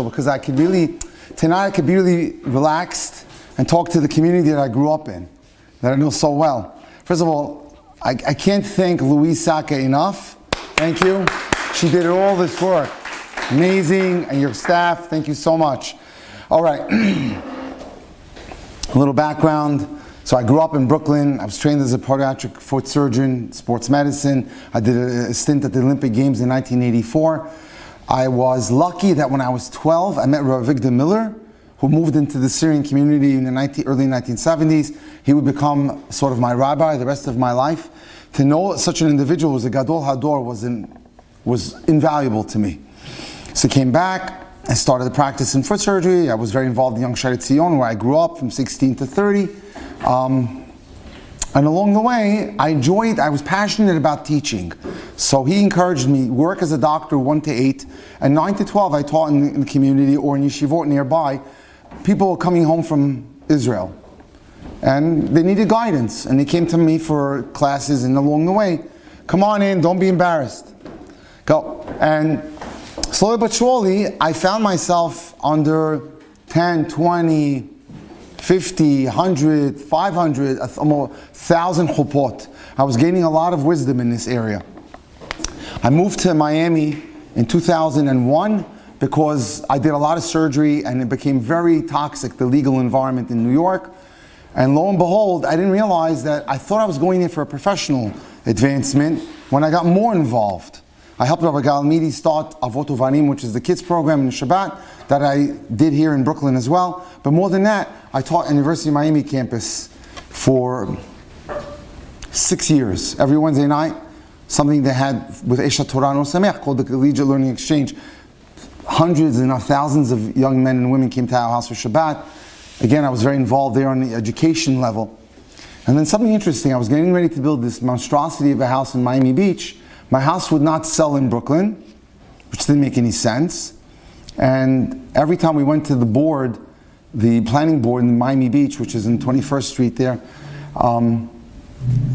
because tonight I could be really relaxed and talk to the community that I grew up in, that I know so well. First of all, I can't thank Louise Saka enough. Thank you. She did all this work. Amazing. And your staff, thank you so much. All right. A little background. So I grew up in Brooklyn. I was trained as a podiatric foot surgeon, sports medicine. I did a stint at the Olympic Games in 1984. I was lucky that when I was 12, I met Rabbi Miller, who moved into the Syrian community in the early 1970s. He would become sort of my rabbi the rest of my life. To know such an individual as a Gadol Hador was invaluable to me. So I came back, I started the practice in foot surgery. I was very involved in Young Shari Tzion, where I grew up from 16 to 30. And along the way, I was passionate about teaching. So he encouraged me, work as a doctor 1 to 8, and 9 to 12 I taught in the community or in yeshivot nearby. People were coming home from Israel. And they needed guidance. And they came to me for classes, and along the way, come on in, don't be embarrassed. Go. And slowly but surely, I found myself under 10, 20, 50, 100, 500, almost 1,000 chupot. I was gaining a lot of wisdom in this area. I moved to Miami in 2001 because I did a lot of surgery and it became very toxic, the legal environment in New York. And lo and behold, I didn't realize that I thought I was going in for a professional advancement when I got more involved. I helped Rabbi Galmidi start Avot Uvanim, which is the kids program in Shabbat that I did here in Brooklyn as well. But more than that, I taught at University of Miami campus for 6 years. Every Wednesday night, something they had with Esha Torah No Sameach called the Collegiate Learning Exchange. Hundreds and thousands of young men and women came to our house for Shabbat. Again, I was very involved there on the education level. And then something interesting, I was getting ready to build this monstrosity of a house in Miami Beach. My house would not sell in Brooklyn, which didn't make any sense. And every time we went to the board, the planning board in Miami Beach, which is in 21st Street there,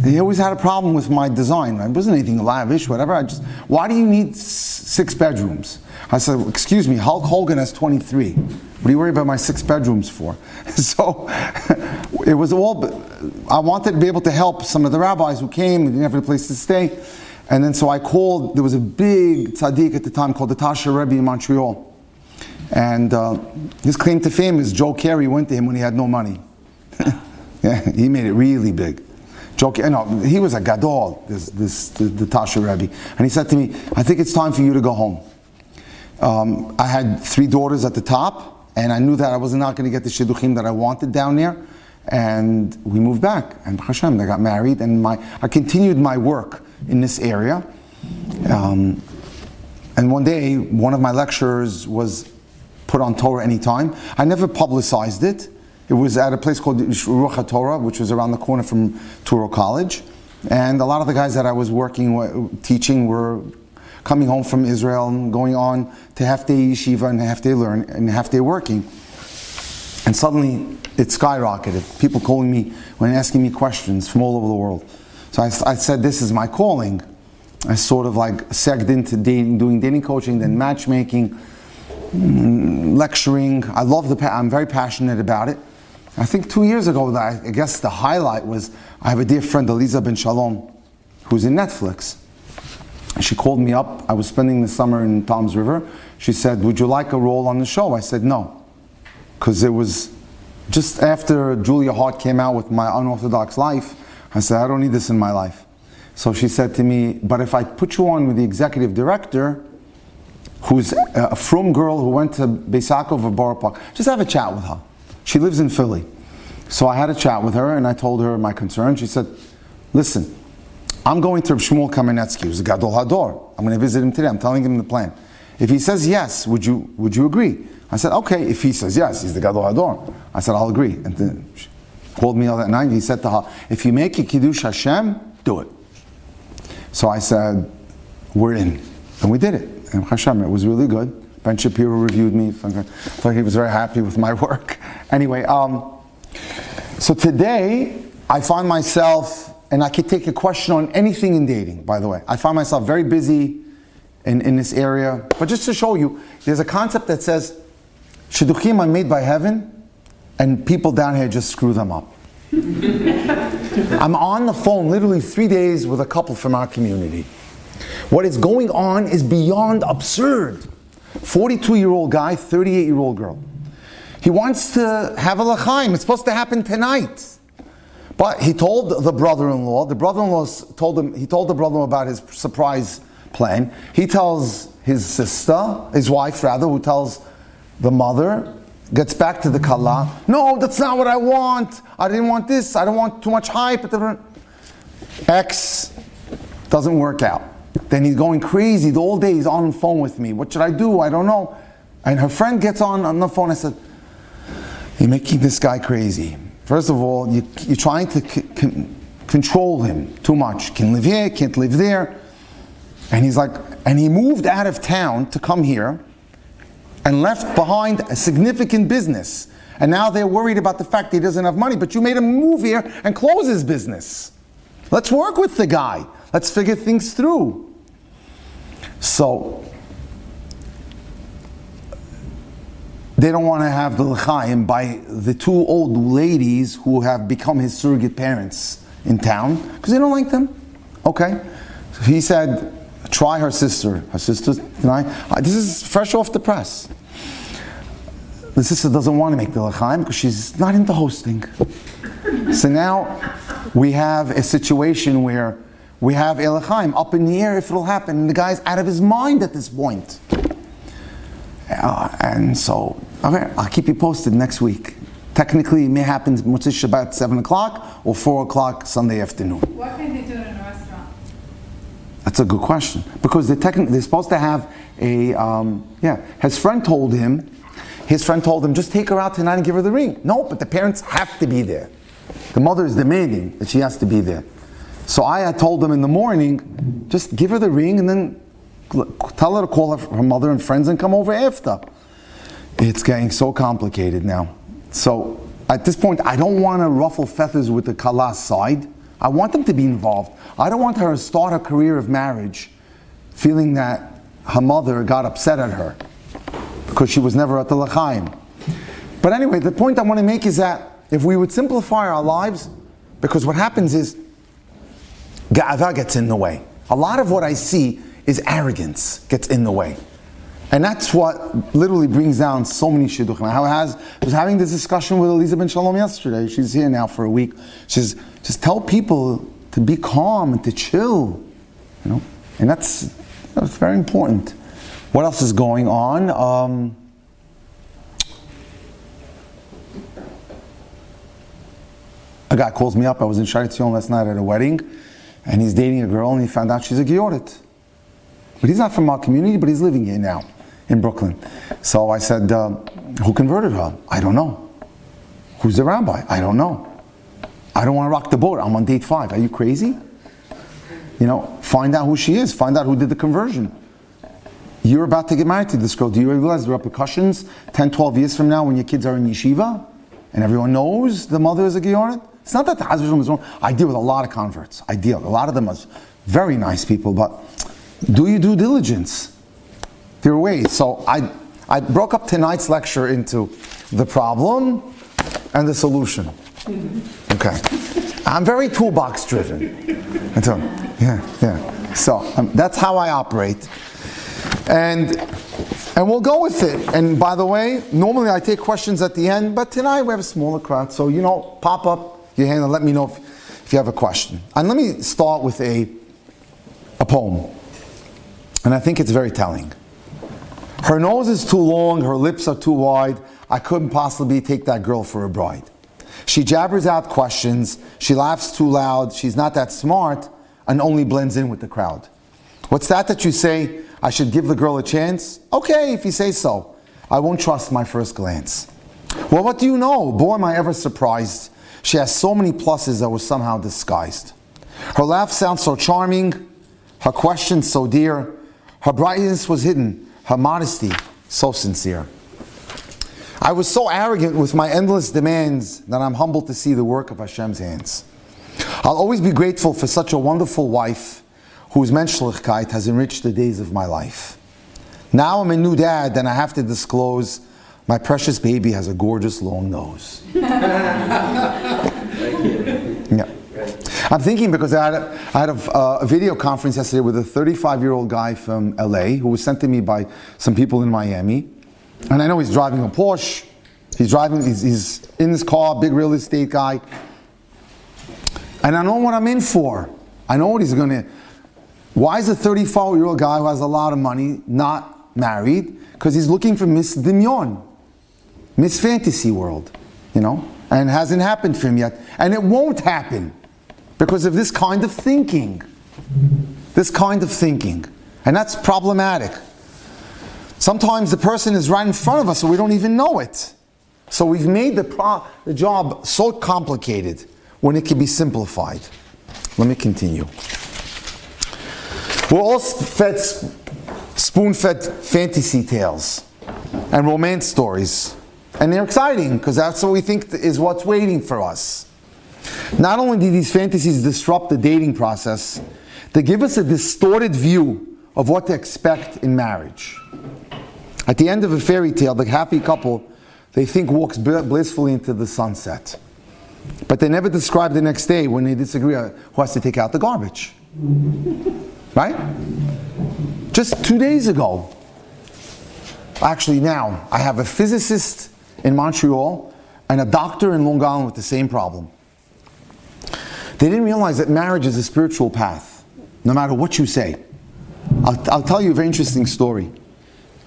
they always had a problem with my design. It wasn't anything lavish, whatever. Why do you need 6 bedrooms? I said, excuse me, Hulk Hogan has 23. What do you worry about my 6 bedrooms for? So it was I wanted to be able to help some of the rabbis who came, they didn't have a place to stay. And then so I called, there was a big tzaddik at the time called the Tasha Rebbe in Montreal. And his claim to fame is Joe Carey went to him when he had no money. Yeah, he made it really big. He was a gadol, the Tasha Rebbe. And he said to me, I think it's time for you to go home. I had 3 daughters at the top, and I knew that I was not going to get the shidduchim that I wanted down there. And we moved back. And Hashem, I got married, and I continued my work in this area. And one day, one of my lecturers was put on Torah Anytime. I never publicized it. It was at a place called Ruach HaTorah, which was around the corner from Touro College. And a lot of the guys that I was teaching were coming home from Israel and going on to half-day yeshiva and half-day learn and half-day working. And suddenly, it skyrocketed. People calling me and asking me questions from all over the world. So I said, this is my calling. I sort of segged into doing dating coaching, then matchmaking, lecturing. I'm very passionate about it. I think 2 years ago, I guess the highlight was, I have a dear friend, Eliza Ben Shalom, who's in Netflix. She called me up. I was spending the summer in Toms River. She said, would you like a role on the show? I said, no. Because it was just after Julia Hart came out with My Unorthodox Life. I said, I don't need this in my life. So she said to me, but if I put you on with the executive director, who's a frum girl who went to Beis Yaakov or Borough Park, just have a chat with her. She lives in Philly. So I had a chat with her and I told her my concern. She said, listen, I'm going to Shmuel Kamenetsky, who's a Gadol Hador. I'm going to visit him today. I'm telling him the plan. If he says yes, would you agree? I said, okay. If he says yes, he's the Gadol Hador. I said, I'll agree. And then she called me all that night and he said to her, if you make a Kiddush Hashem, do it. So I said, we're in. And we did it. And Hashem, it was really good. Ben Shapiro reviewed me. Thought he was very happy with my work. Anyway, so today I find myself, and I could take a question on anything in dating, by the way. I find myself very busy in this area. But just to show you, there's a concept that says, Shidduchim are made by heaven, and people down here just screw them up. I'm on the phone literally 3 days with a couple from our community. What is going on is beyond absurd. 42-year-old guy, 38-year-old girl. He wants to have a l'chaim. It's supposed to happen tonight. But he told the brother-in-law told the brother-in-law about his surprise plan. He tells his sister, his wife rather, who tells the mother, gets back to the kala. No, that's not what I want. I didn't want this. I don't want too much hype. X doesn't work out. Then he's going crazy the whole day. He's on the phone with me. What should I do? I don't know. And her friend gets on the phone. I said, you're making this guy crazy. First of all, you're trying to control him too much. Can live here, can't live there. And he's like, and he moved out of town to come here and left behind a significant business. And now they're worried about the fact that he doesn't have money, but you made him move here and close his business. Let's work with the guy. Let's figure things through. So, they don't want to have the l'chaim by the two old ladies who have become his surrogate parents in town, because they don't like them. Okay. So he said, try her sister. Her sister's tonight. This is fresh off the press. The sister doesn't want to make the l'chaim because she's not into hosting. So now we have a situation where we have a l'chaim up in the air if it'll happen, and the guy's out of his mind at this point. And so, okay, I'll keep you posted next week. Technically, it may happen Motzei Shabbat 7 o'clock or 4 o'clock Sunday afternoon. Why can't they do it in a restaurant? That's a good question. Because they're supposed to have a, his friend told him, just take her out tonight and give her the ring. No, but the parents have to be there. The mother is demanding that she has to be there. So I had told them in the morning, just give her the ring and then tell her to call her mother and friends and come over after. It's getting so complicated now. So at this point, I don't want to ruffle feathers with the kala's side. I want them to be involved. I don't want her to start her career of marriage feeling that her mother got upset at her because she was never at the l'chaim. But anyway, the point I want to make is that if we would simplify our lives, because what happens is ga'ava gets in the way. A lot of what I see is arrogance gets in the way. And that's what literally brings down so many shidduchim. I was having this discussion with Elisa Ben Shalom yesterday. She's here now for a week. She says, just tell people to be calm and to chill. And that's very important. What else is going on? A guy calls me up. I was in Shari Tzion last night at a wedding, and he's dating a girl, and he found out she's a Giorit. But he's not from our community, but he's living here now in Brooklyn. So I said, who converted her? I don't know. Who's the rabbi? I don't know. I don't want to rock the boat. I'm on date 5. Are you crazy? Find out who she is. Find out who did the conversion. You're about to get married to this girl. Do you realize the repercussions 10, 12 years from now when your kids are in yeshiva and everyone knows the mother is a Giorit? It's not that the husband is wrong. I deal with a lot of converts. A lot of them are very nice people, but do your due diligence. There are ways. So I broke up tonight's lecture into the problem and the solution. Okay. I'm very toolbox driven. So that's how I operate. And we'll go with it. And by the way, normally I take questions at the end, but tonight we have a smaller crowd. So, pop up your hand and let me know if you have a question. And let me start with a poem. And I think it's very telling. Her nose is too long, her lips are too wide. I couldn't possibly take that girl for a bride. She jabbers out questions, she laughs too loud, she's not that smart, and only blends in with the crowd. What's that you say, I should give the girl a chance? Okay, if you say so. I won't trust my first glance. Well, what do you know? Boy, am I ever surprised. She has so many pluses that were somehow disguised. Her laugh sounds so charming, her questions so dear, her brightness was hidden, her modesty so sincere. I was so arrogant with my endless demands that I'm humbled to see the work of Hashem's hands. I'll always be grateful for such a wonderful wife whose menschlichkeit has enriched the days of my life. Now I'm a new dad and I have to disclose My precious baby has a gorgeous long nose. Yeah. I'm thinking because I had a video conference yesterday with a 35-year-old guy from LA who was sent to me by some people in Miami. And I know he's driving a Porsche. He's in his car, big real estate guy. And I know what I'm in for. I know what he's going to... Why is a 34-year-old guy who has a lot of money not married? Because he's looking for Miss Dimyon, Miss Fantasy World, and it hasn't happened for him yet. And it won't happen because of this kind of thinking. This kind of thinking. And that's problematic. Sometimes the person is right in front of us so we don't even know it. So we've made the job so complicated when it can be simplified. Let me continue. We're all spoon-fed fantasy tales and romance stories. And they're exciting because that's what we think is what's waiting for us. Not only do these fantasies disrupt the dating process, they give us a distorted view of what to expect in marriage. At the end of a fairy tale, the happy couple, they think walks blissfully into the sunset. But they never describe the next day when they disagree who has to take out the garbage. Right? Just 2 days ago, actually now, I have a physicist in Montreal and a doctor in Long Island with the same problem. They didn't realize that marriage is a spiritual path, no matter what you say. I'll tell you a very interesting story.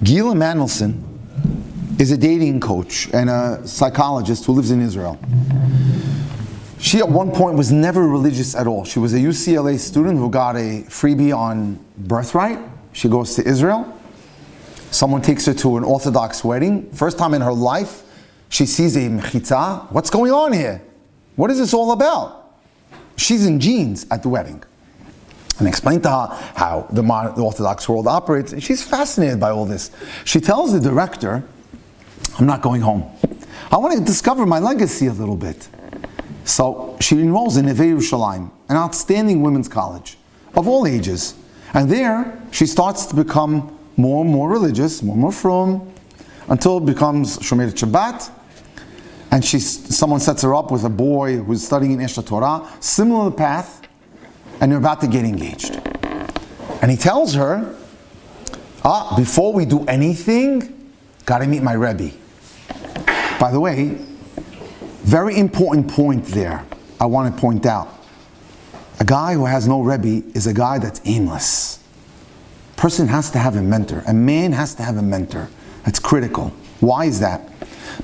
Gila Mandelson is a dating coach and a psychologist who lives in Israel. She at one point was never religious at all. She was a UCLA student who got a freebie on birthright. She goes to Israel. Someone takes her to an Orthodox wedding. First time in her life, she sees a mechitza. What's going on here? What is this all about? She's in jeans at the wedding. And I explained to her how the Orthodox world operates. And she's fascinated by all this. She tells the director, I'm not going home. I want to discover my legacy a little bit. So she enrolls in Neve Yerushalayim, an outstanding women's college of all ages. And there, she starts to become more and more religious, more and more frum, until it becomes Shomeret Shabbat. And someone sets her up with a boy who's studying in Eshet Torah, similar path, and they're about to get engaged. And he tells her, before we do anything, got to meet my Rabbi. By the way, very important point there, I want to point out. A guy who has no Rebbe is a guy that's aimless. Person has to have a mentor. A man has to have a mentor. That's critical. Why is that?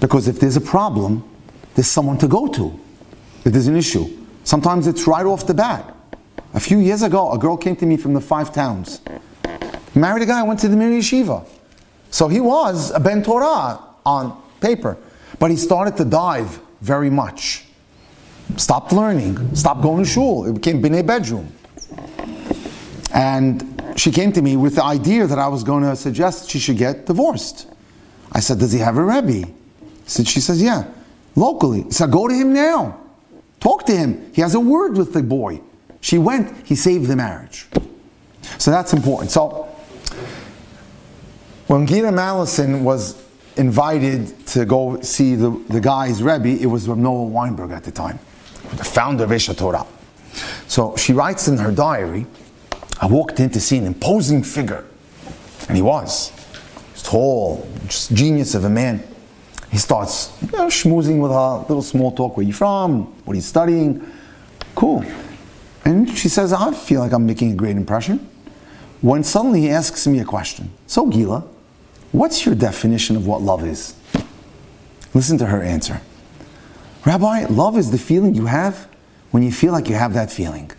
Because if there's a problem, there's someone to go to. If there's an issue. Sometimes it's right off the bat. A few years ago, a girl came to me from the 5 towns. Married a guy, went to the Mir Yeshiva. So he was a Ben Torah on paper. But he started to dive very much. Stopped learning, stopped going to shul. It became B'nai bedroom. And she came to me with the idea that I was going to suggest she should get divorced. I said, does he have a Rebbe? She says, yeah, locally. I said, go to him now. Talk to him. He has a word with the boy. She went, he saved the marriage. So that's important. So, when Gila Mandelson was invited to go see the guy's Rebbe, it was Noah Weinberg at the time, the founder of Eshet Torah. So she writes in her diary, I walked in to see an imposing figure. And he was. He's tall, just genius of a man. He starts schmoozing with her, little small talk, where you from, what are you studying? Cool. And she says, I feel like I'm making a great impression. When suddenly he asks me a question. So Gila, what's your definition of what love is? Listen to her answer. Rabbi, love is the feeling you have when you feel like you have that feeling.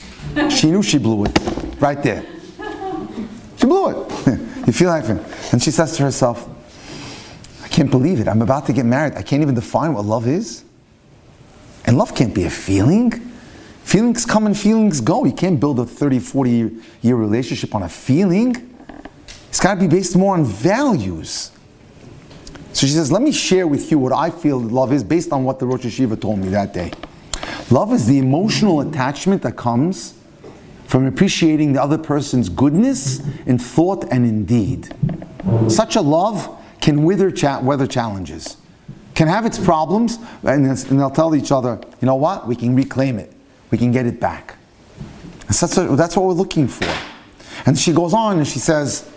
She knew she blew it. Right there. She blew it. You feel like it. And she says to herself, I can't believe it. I'm about to get married. I can't even define what love is. And love can't be a feeling. Feelings come and feelings go. You can't build a 30, 40-year relationship on a feeling. It's got to be based more on values. So she says, let me share with you what I feel love is based on what the Rosh Yeshiva told me that day. Love is the emotional attachment that comes from appreciating the other person's goodness in thought and in deed. Such a love can weather challenges, can have its problems, and they'll tell each other, you know what, we can reclaim it. We can get it back. And so that's what we're looking for. And she goes on and she says,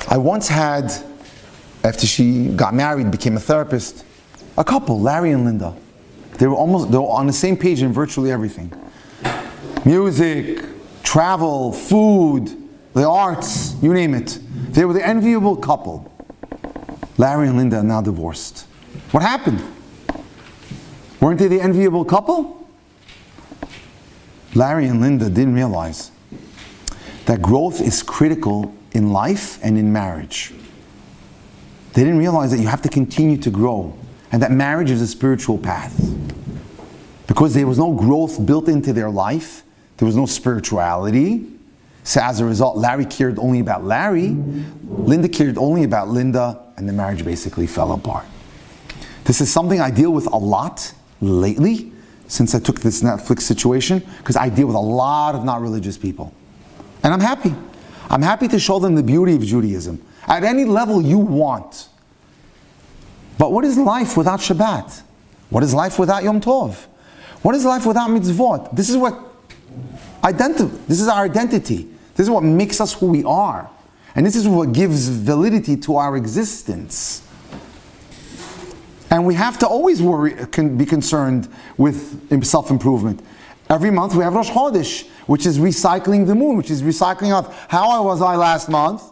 I once had, after she got married, became a therapist, a couple, Larry and Linda. They were on the same page in virtually everything. Music, travel, food, the arts, you name it. They were the enviable couple. Larry and Linda are now divorced. What happened? Weren't they the enviable couple? Larry and Linda didn't realize that growth is critical in life and in marriage. They didn't realize that you have to continue to grow and that marriage is a spiritual path. Because there was no growth built into their life, there was no spirituality. So as a result, Larry cared only about Larry, Linda cared only about Linda, and the marriage basically fell apart. This is something I deal with a lot lately, since I took this Netflix situation, because I deal with a lot of not religious people. And I'm happy. I'm happy to show them the beauty of Judaism, at any level you want. But what is life without Shabbat? What is life without Yom Tov? What is life without mitzvot? This is our identity. This is what makes us who we are. And this is what gives validity to our existence. And we have to always be concerned with self-improvement. Every month we have Rosh Chodesh, which is recycling the moon, which is recycling of how was I last month,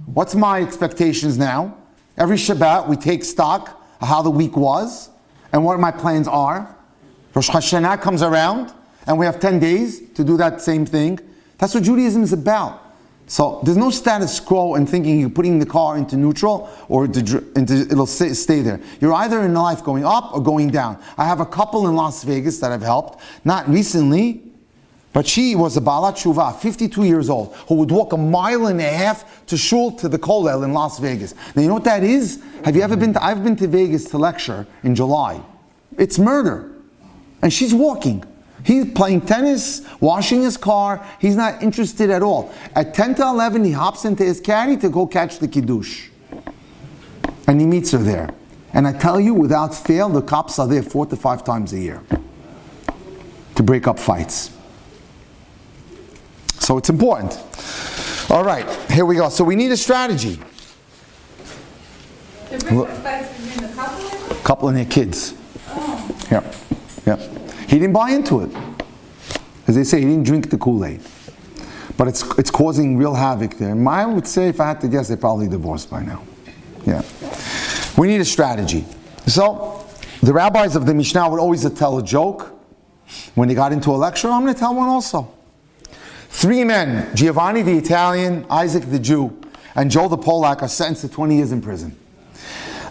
what's my expectations now. Every Shabbat we take stock of how the week was and what my plans are. Rosh Hashanah comes around and we have 10 days to do that same thing. That's what Judaism is about. So there's no status quo in thinking you're putting the car into neutral or it'll stay there. You're either in life going up or going down. I have a couple in Las Vegas that I've helped, not recently, but she was a Baalat Shuvah, 52 years old, who would walk 1.5 miles to shul to the kollel in Las Vegas. Now you know what that is? Have you ever been to, I've been to Vegas to lecture in July. It's murder. And she's walking. He's playing tennis, washing his car. He's not interested at all. At 10 to 11, he hops into his caddy to go catch the kiddush. And he meets her there. And I tell you, without fail, the cops are there 4 to 5 times a year to break up fights. So it's important. All right, here we go. So we need a strategy. To break up fights between the Couple and their kids. Oh. Yeah. He didn't buy into it. As they say, he didn't drink the Kool-Aid. But it's causing real havoc there. I would say, if I had to guess, they're probably divorced by now. Yeah. We need a strategy. So, the rabbis of the Mishnah would always tell a joke when they got into a lecture. I'm going to tell one also. 3 men, Giovanni the Italian, Isaac the Jew, and Joe the Polak, are sentenced to 20 years in prison.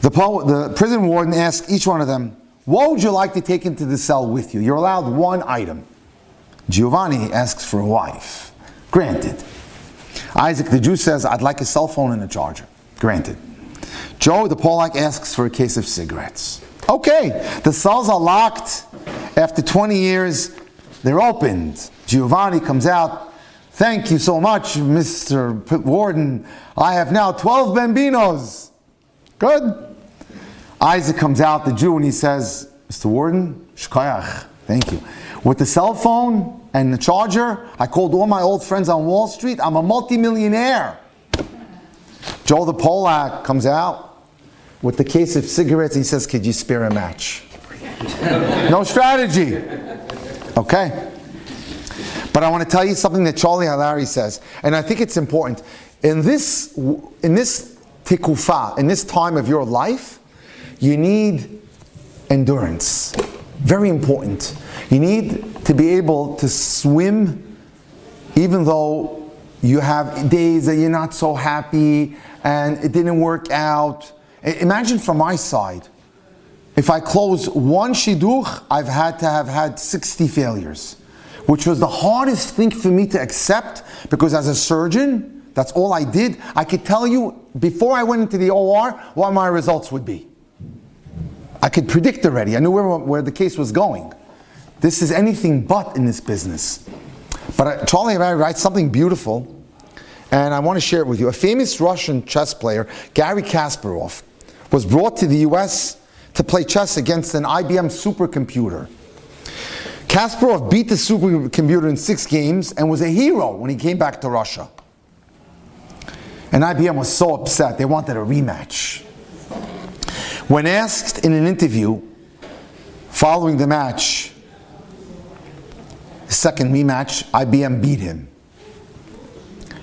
The prison warden asked each one of them, what would you like to take into the cell with you? You're allowed 1 item. Giovanni asks for a wife. Granted. Isaac the Jew says, I'd like a cell phone and a charger. Granted. Joe the Polak asks for a case of cigarettes. Okay, the cells are locked. After 20 years, they're opened. Giovanni comes out. Thank you so much, Mr. Warden. I have now 12 bambinos. Good. Isaac comes out, the Jew, and he says, Mr. Warden, shkayach, thank you. With the cell phone and the charger, I called all my old friends on Wall Street. I'm a multimillionaire. Joe the Polak comes out with the case of cigarettes. He says, could you spare a match? No strategy. Okay. But I want to tell you something that Charlie Halari says, and I think it's important. In this tikufa, in this time of your life, you need endurance. Very important. You need to be able to swim even though you have days that you're not so happy and it didn't work out. Imagine from my side, if I close 1 shidduch, I've had to have had 60 failures, which was the hardest thing for me to accept because as a surgeon, that's all I did. I could tell you before I went into the OR what my results would be. I could predict already. I knew where the case was going. This is anything but in this business. But Charlie Harari writes something beautiful, and I want to share it with you. A famous Russian chess player, Garry Kasparov, was brought to the US to play chess against an IBM supercomputer. Kasparov beat the supercomputer in 6 games and was a hero when he came back to Russia. And IBM was so upset, they wanted a rematch. When asked in an interview following the match, the second rematch, IBM beat him.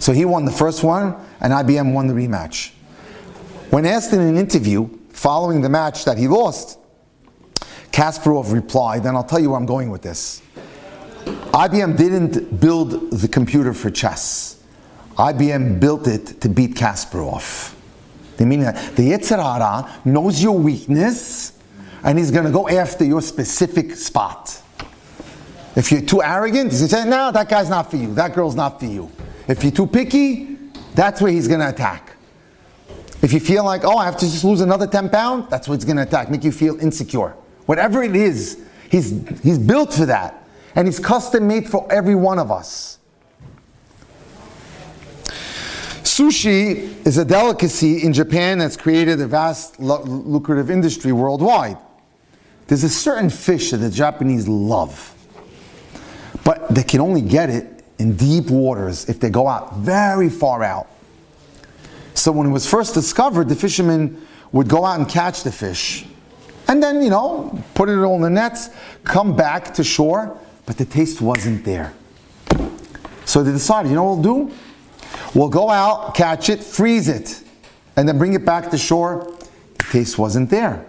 So he won the first one, and IBM won the rematch. When asked in an interview following the match that he lost, Kasparov replied, and I'll tell you where I'm going with this. IBM didn't build the computer for chess. IBM built it to beat Kasparov. They mean that the Yetzer Hara knows your weakness, and he's going to go after your specific spot. If you're too arrogant, he's going to say, no, that guy's not for you, that girl's not for you. If you're too picky, that's where he's going to attack. If you feel like, oh, I have to just lose another 10 pounds, that's what he's going to attack, make you feel insecure. Whatever it is, he's built for that. And he's custom made for every one of us. Sushi is a delicacy in Japan that's created a vast lucrative industry worldwide. There's a certain fish that the Japanese love, but they can only get it in deep waters if they go out very far out. So when it was first discovered, the fishermen would go out and catch the fish and then, put it all in the nets, come back to shore, but the taste wasn't there. So they decided, what we'll do? We'll go out, catch it, freeze it, and then bring it back to shore. The taste wasn't there.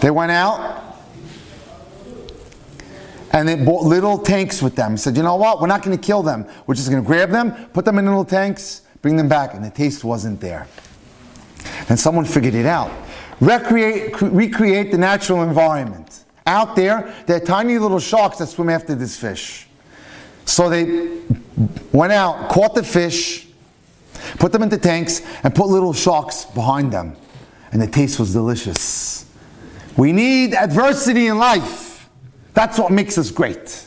They went out and they bought little tanks with them. Said, you know what? We're not going to kill them. We're just going to grab them, put them in little tanks, bring them back, and the taste wasn't there. And someone figured it out. Recreate the natural environment. Out there are tiny little sharks that swim after this fish. So they went out, caught the fish, put them into tanks, and put little sharks behind them. And the taste was delicious. We need adversity in life. That's what makes us great.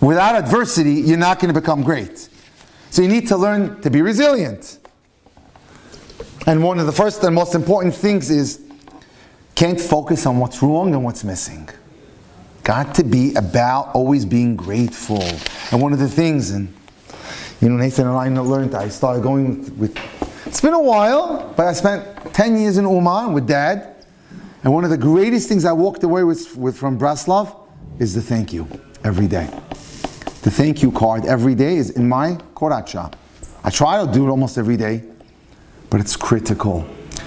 Without adversity, you're not going to become great. So you need to learn to be resilient. And one of the first and most important things is, can't focus on what's wrong and what's missing. Got to be about always being grateful. And one of the things, and Nathan and I learned, I started going with, it's been a while, but I spent 10 years in Oman with Dad. And one of the greatest things I walked away with from Breslov is the thank you every day. The thank you card every day is in my Korat shop. I try to do it almost every day, but it's critical.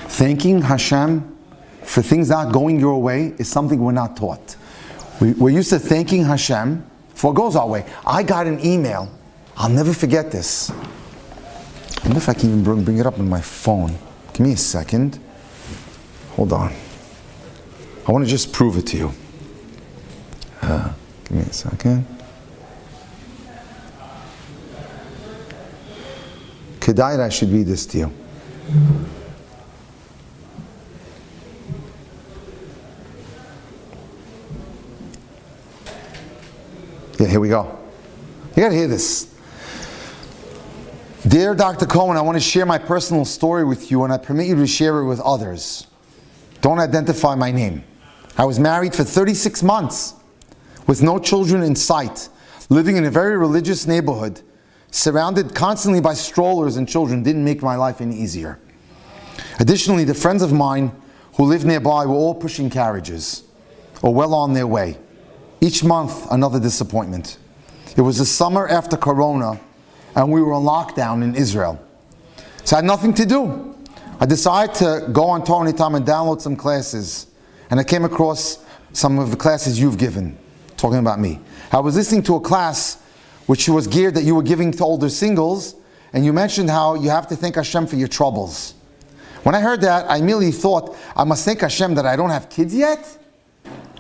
Thanking Hashem for things not going your way is something we're not taught. We're used to thanking Hashem for what goes our way. I got an email. I'll never forget this. I wonder if I can even bring it up on my phone. Give me a second. Hold on. I want to just prove it to you. Give me a second. Kedai, I should read this to you. Yeah, here we go. You gotta hear this. Dear Dr. Cohen, I want to share my personal story with you, and I permit you to share it with others. Don't identify my name. I was married for 36 months with no children in sight, living in a very religious neighborhood, surrounded constantly by strollers and children. Didn't make my life any easier. Additionally, the friends of mine who lived nearby were all pushing carriages or well on their way. Each month, another disappointment. It was the summer after Corona, and we were on lockdown in Israel. So I had nothing to do. I decided to go on Torah Anytime and download some classes. And I came across some of the classes you've given, talking about me. I was listening to a class which was geared that you were giving to older singles, and you mentioned how you have to thank Hashem for your troubles. When I heard that, I immediately thought, I must thank Hashem that I don't have kids yet?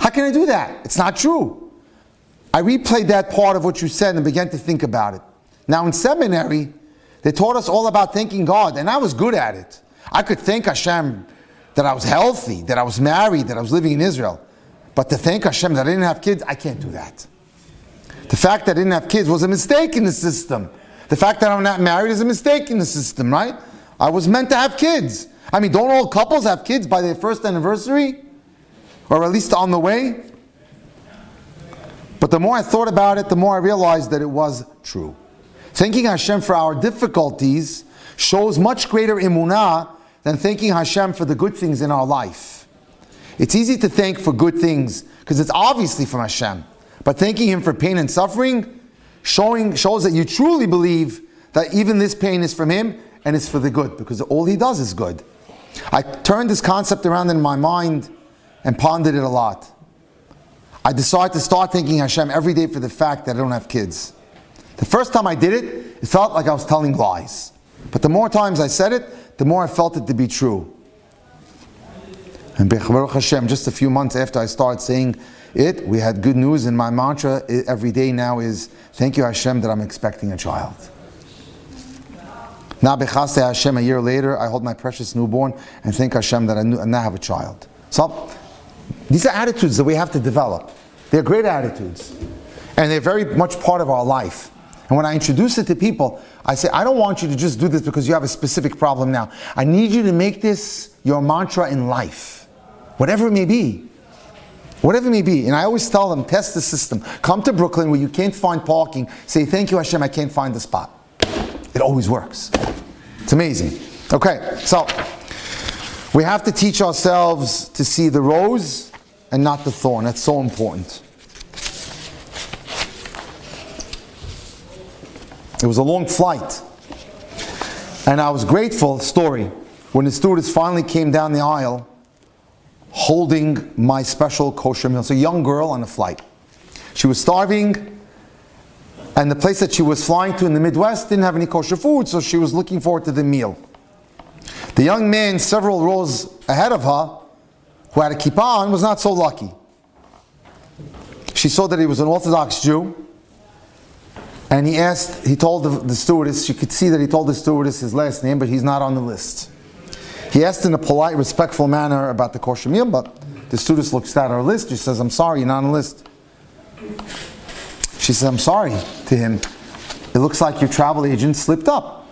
How can I do that? It's not true. I replayed that part of what you said and began to think about it. Now in seminary, they taught us all about thanking God, and I was good at it. I could thank Hashem that I was healthy, that I was married, that I was living in Israel. But to thank Hashem that I didn't have kids, I can't do that. The fact that I didn't have kids was a mistake in the system. The fact that I'm not married is a mistake in the system, right? I was meant to have kids. I mean, don't all couples have kids by their first anniversary? Or at least on the way? But the more I thought about it, the more I realized that it was true. Thanking Hashem for our difficulties shows much greater emunah than thanking Hashem for the good things in our life. It's easy to thank for good things because it's obviously from Hashem. But thanking Him for pain and suffering shows that you truly believe that even this pain is from Him and it's for the good, because all He does is good. I turned this concept around in my mind and pondered it a lot. I decided to start thanking Hashem every day for the fact that I don't have kids. The first time I did it, it felt like I was telling lies. But the more times I said it, the more I felt it to be true. And Baruch Hashem, just a few months after I started saying it, we had good news, and my mantra every day now is, thank you Hashem that I'm expecting a child. Now Bechaste Hashem, a year later, I hold my precious newborn and thank Hashem that I now have a child. So, these are attitudes that we have to develop. They're great attitudes. And they're very much part of our life. And when I introduce it to people, I say, I don't want you to just do this because you have a specific problem now. I need you to make this your mantra in life. Whatever it may be. Whatever it may be. And I always tell them, test the system. Come to Brooklyn where you can't find parking. Say, thank you Hashem, I can't find the spot. It always works. It's amazing. Okay, so we have to teach ourselves to see the rose and not the thorn. That's so important. It was a long flight. And I was grateful, story, when the stewardess finally came down the aisle holding my special kosher meal. It's a young girl on a flight. She was starving, and the place that she was flying to in the Midwest didn't have any kosher food, so she was looking forward to the meal. The young man several rows ahead of her, who had a kippah on, was not so lucky. She saw that he was an Orthodox Jew, and he told the stewardess, she could see that he told the stewardess his last name, but he's not on the list. He asked in a polite, respectful manner about the kosher meal, but the stewardess looks at her list. She says, I'm sorry, you're not on the list. She says, I'm sorry to him. It looks like your travel agent slipped up.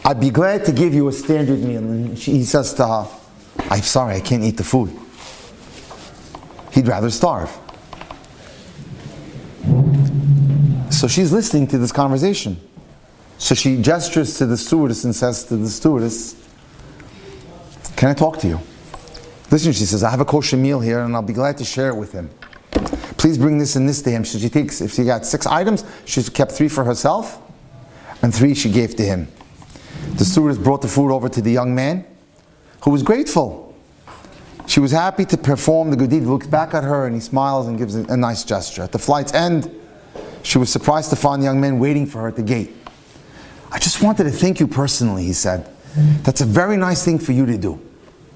I'd be glad to give you a standard meal. And he says to her, I'm sorry, I can't eat the food. He'd rather starve. So she's listening to this conversation. So she gestures to the stewardess and says to the stewardess, can I talk to you? Listen, she says, I have a kosher meal here and I'll be glad to share it with him. Please bring this and this to him. So if she got 6 items, she kept 3 for herself and 3 she gave to him. The stewardess brought the food over to the young man, who was grateful. She was happy to perform the good deed. He looks back at her and he smiles and gives a nice gesture. At the flight's end, she was surprised to find the young man waiting for her at the gate. I just wanted to thank you personally, he said. That's a very nice thing for you to do.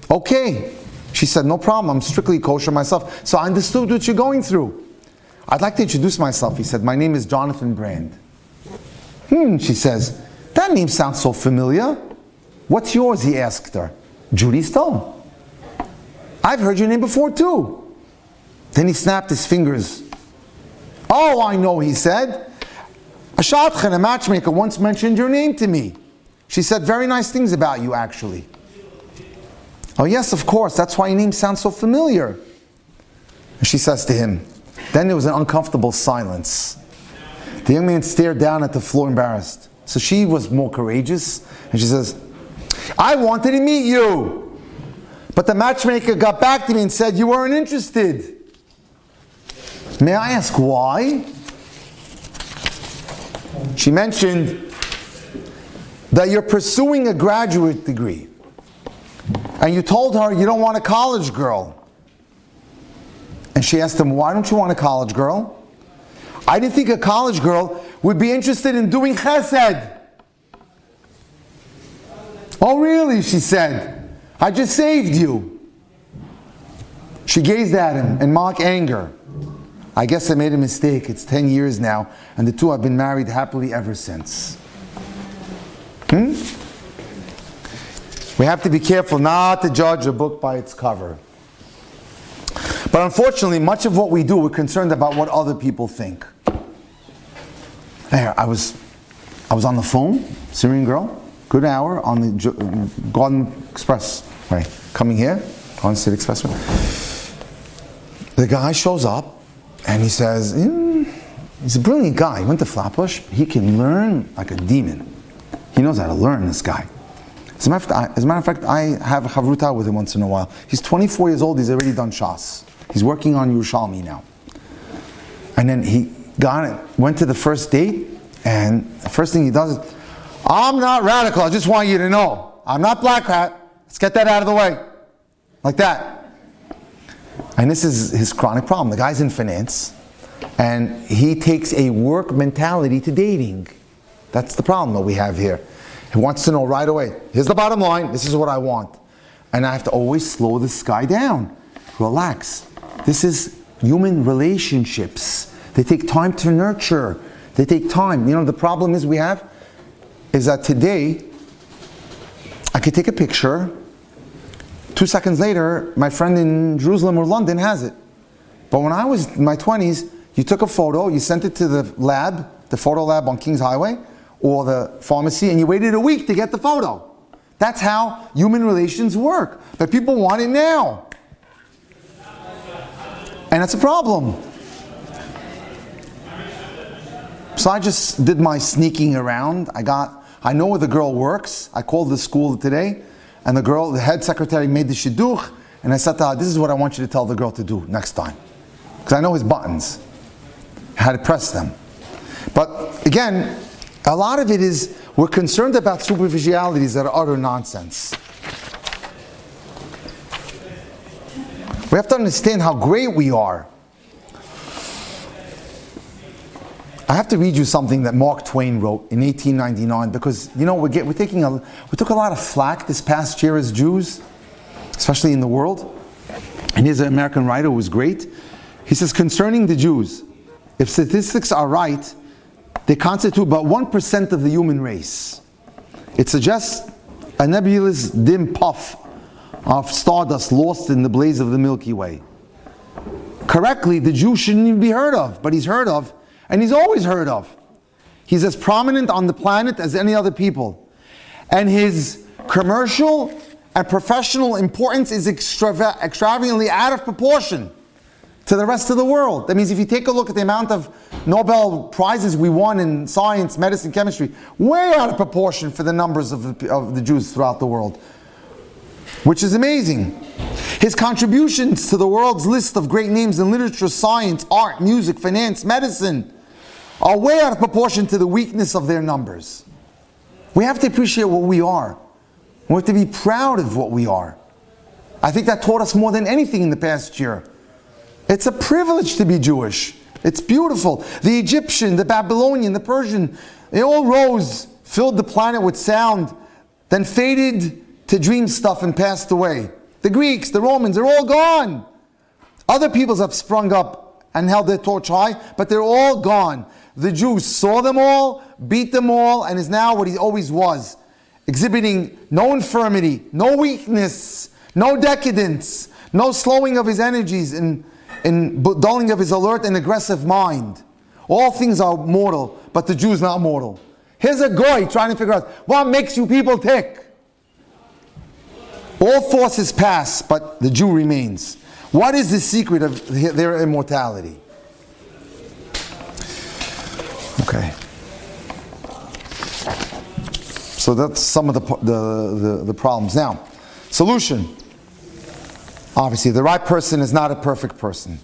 Okay. She said, no problem, I'm strictly kosher myself, so I understood what you're going through. I'd like to introduce myself, he said. My name is Jonathan Brand. She says, that name sounds so familiar. What's yours, he asked her. Judy Stone. I've heard your name before too. Then he snapped his fingers. Oh, I know, he said. A shadchan, a matchmaker, once mentioned your name to me. She said very nice things about you, actually. Oh yes, of course, that's why your name sounds so familiar. And she says to him. Then there was an uncomfortable silence. The young man stared down at the floor, embarrassed. So she was more courageous, and she says, I wanted to meet you, but the matchmaker got back to me and said you weren't interested. May I ask why? She mentioned that you're pursuing a graduate degree, and you told her you don't want a college girl. And she asked him, why don't you want a college girl? I didn't think a college girl would be interested in doing chesed. Oh really, she said. I just saved you. She gazed at him in mock anger. I guess I made a mistake. It's 10 years now, and the two have been married happily ever since. We have to be careful not to judge a book by its cover. But unfortunately, much of what we do, we're concerned about what other people think. There, I was on the phone, Syrian girl, good hour on the Garden Express, right? Coming here, Garden State Expressway. The guy shows up and he says, he's a brilliant guy. He went to Flatbush. He can learn like a demon. He knows how to learn, this guy. As a matter of fact, I have a chavruta with him once in a while. He's 24 years old. He's already done Shas. He's working on Yerushalmi now. And then he went to the first date, and the first thing he does is, I'm not radical. I just want you to know. I'm not black hat. Let's get that out of the way. Like that. And this is his chronic problem. The guy's in finance, and he takes a work mentality to dating. That's the problem that we have here. He wants to know right away, here's the bottom line, this is what I want. And I have to always slow this guy down. Relax. This is human relationships. They take time to nurture. They take time. The problem we have is that today, I could take a picture, 2 seconds later, my friend in Jerusalem or London has it. But when I was in my 20s, you took a photo, you sent it to the lab, the photo lab on Kings Highway, or the pharmacy, and you waited a week to get the photo. That's how human relations work. But people want it now. And that's a problem. So I just did my sneaking around. I know where the girl works. I called the school today, and the head secretary made the shidduch, and I said to her, this is what I want you to tell the girl to do next time. Because I know his buttons, how to press them. But again, a lot of it is, we're concerned about superficialities that are utter nonsense. We have to understand how great we are. I have to read you something that Mark Twain wrote in 1899, because we took a lot of flack this past year as Jews, especially in the world. And here's an American writer who was great. He says, concerning the Jews, if statistics are right, they constitute about 1% of the human race. It suggests a nebulous dim puff of stardust lost in the blaze of the Milky Way. Correctly, the Jew shouldn't even be heard of, but he's heard of, and he's always heard of. He's as prominent on the planet as any other people. And his commercial and professional importance is extravagantly out of proportion to the rest of the world. That means if you take a look at the amount of Nobel Prizes we won in science, medicine, chemistry, way out of proportion for the numbers of the Jews throughout the world. Which is amazing. His contributions to the world's list of great names in literature, science, art, music, finance, medicine are way out of proportion to the weakness of their numbers. We have to appreciate what we are. We have to be proud of what we are. I think that taught us more than anything in the past year. It's a privilege to be Jewish. It's beautiful. The Egyptian, the Babylonian, the Persian, they all rose, filled the planet with sound, then faded to dream stuff and passed away. The Greeks, the Romans, they're all gone. Other peoples have sprung up and held their torch high, but they're all gone. The Jews saw them all, beat them all, and is now what he always was, exhibiting no infirmity, no weakness, no decadence, no slowing of his energies and dulling of his alert and aggressive mind. All things are mortal, but the Jew is not mortal. Here's a goy trying to figure out what makes you people tick. All forces pass, but the Jew remains. What is the secret of their immortality? Okay. So that's some of the problems. Now, solution. Obviously, the right person is not a perfect person.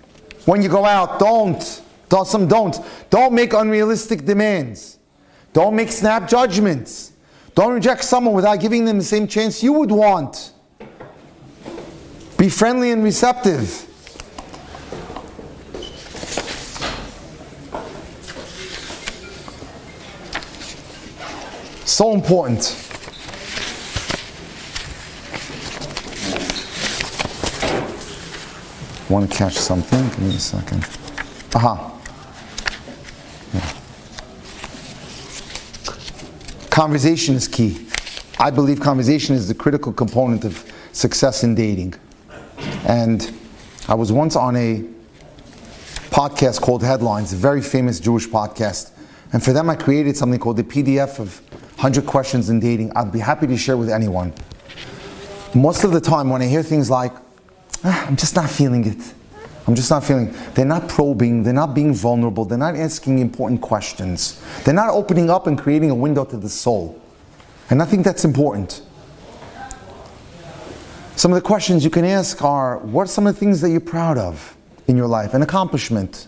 When you go out, don't make unrealistic demands. Don't make snap judgments. Don't reject someone without giving them the same chance you would want. Be friendly and receptive. So important. Want to catch something? Give me a second. Aha. Yeah. Conversation is key. I believe conversation is the critical component of success in dating. And I was once on a podcast called Headlines, a very famous Jewish podcast And for them, I created something called the PDF of 100 questions in dating. I'd be happy to share with anyone. Most of the time, when I hear things like, I'm just not feeling it. I'm just not feeling it. They're not probing. They're not being vulnerable. They're not asking important questions. They're not opening up and creating a window to the soul. And I think that's important. Some of the questions you can ask are, what are some of the things that you're proud of in your life? An accomplishment.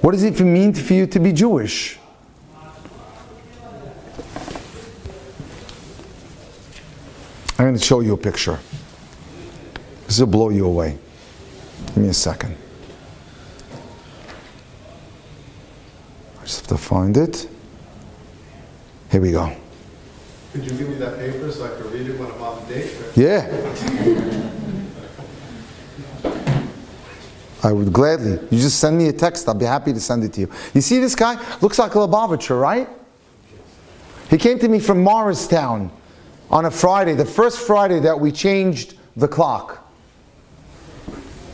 What does it mean for you to be Jewish? I'm going to show you a picture. This will blow you away. Give me a second. I just have to find it. Here we go. Could you give me that paper so I could read it when I'm on the date? Yeah. I would gladly. You just send me a text. I'll be happy to send it to you. You see this guy? Looks like a Lubavitcher, right? He came to me from Morristown on a Friday, the first Friday that we changed the clock.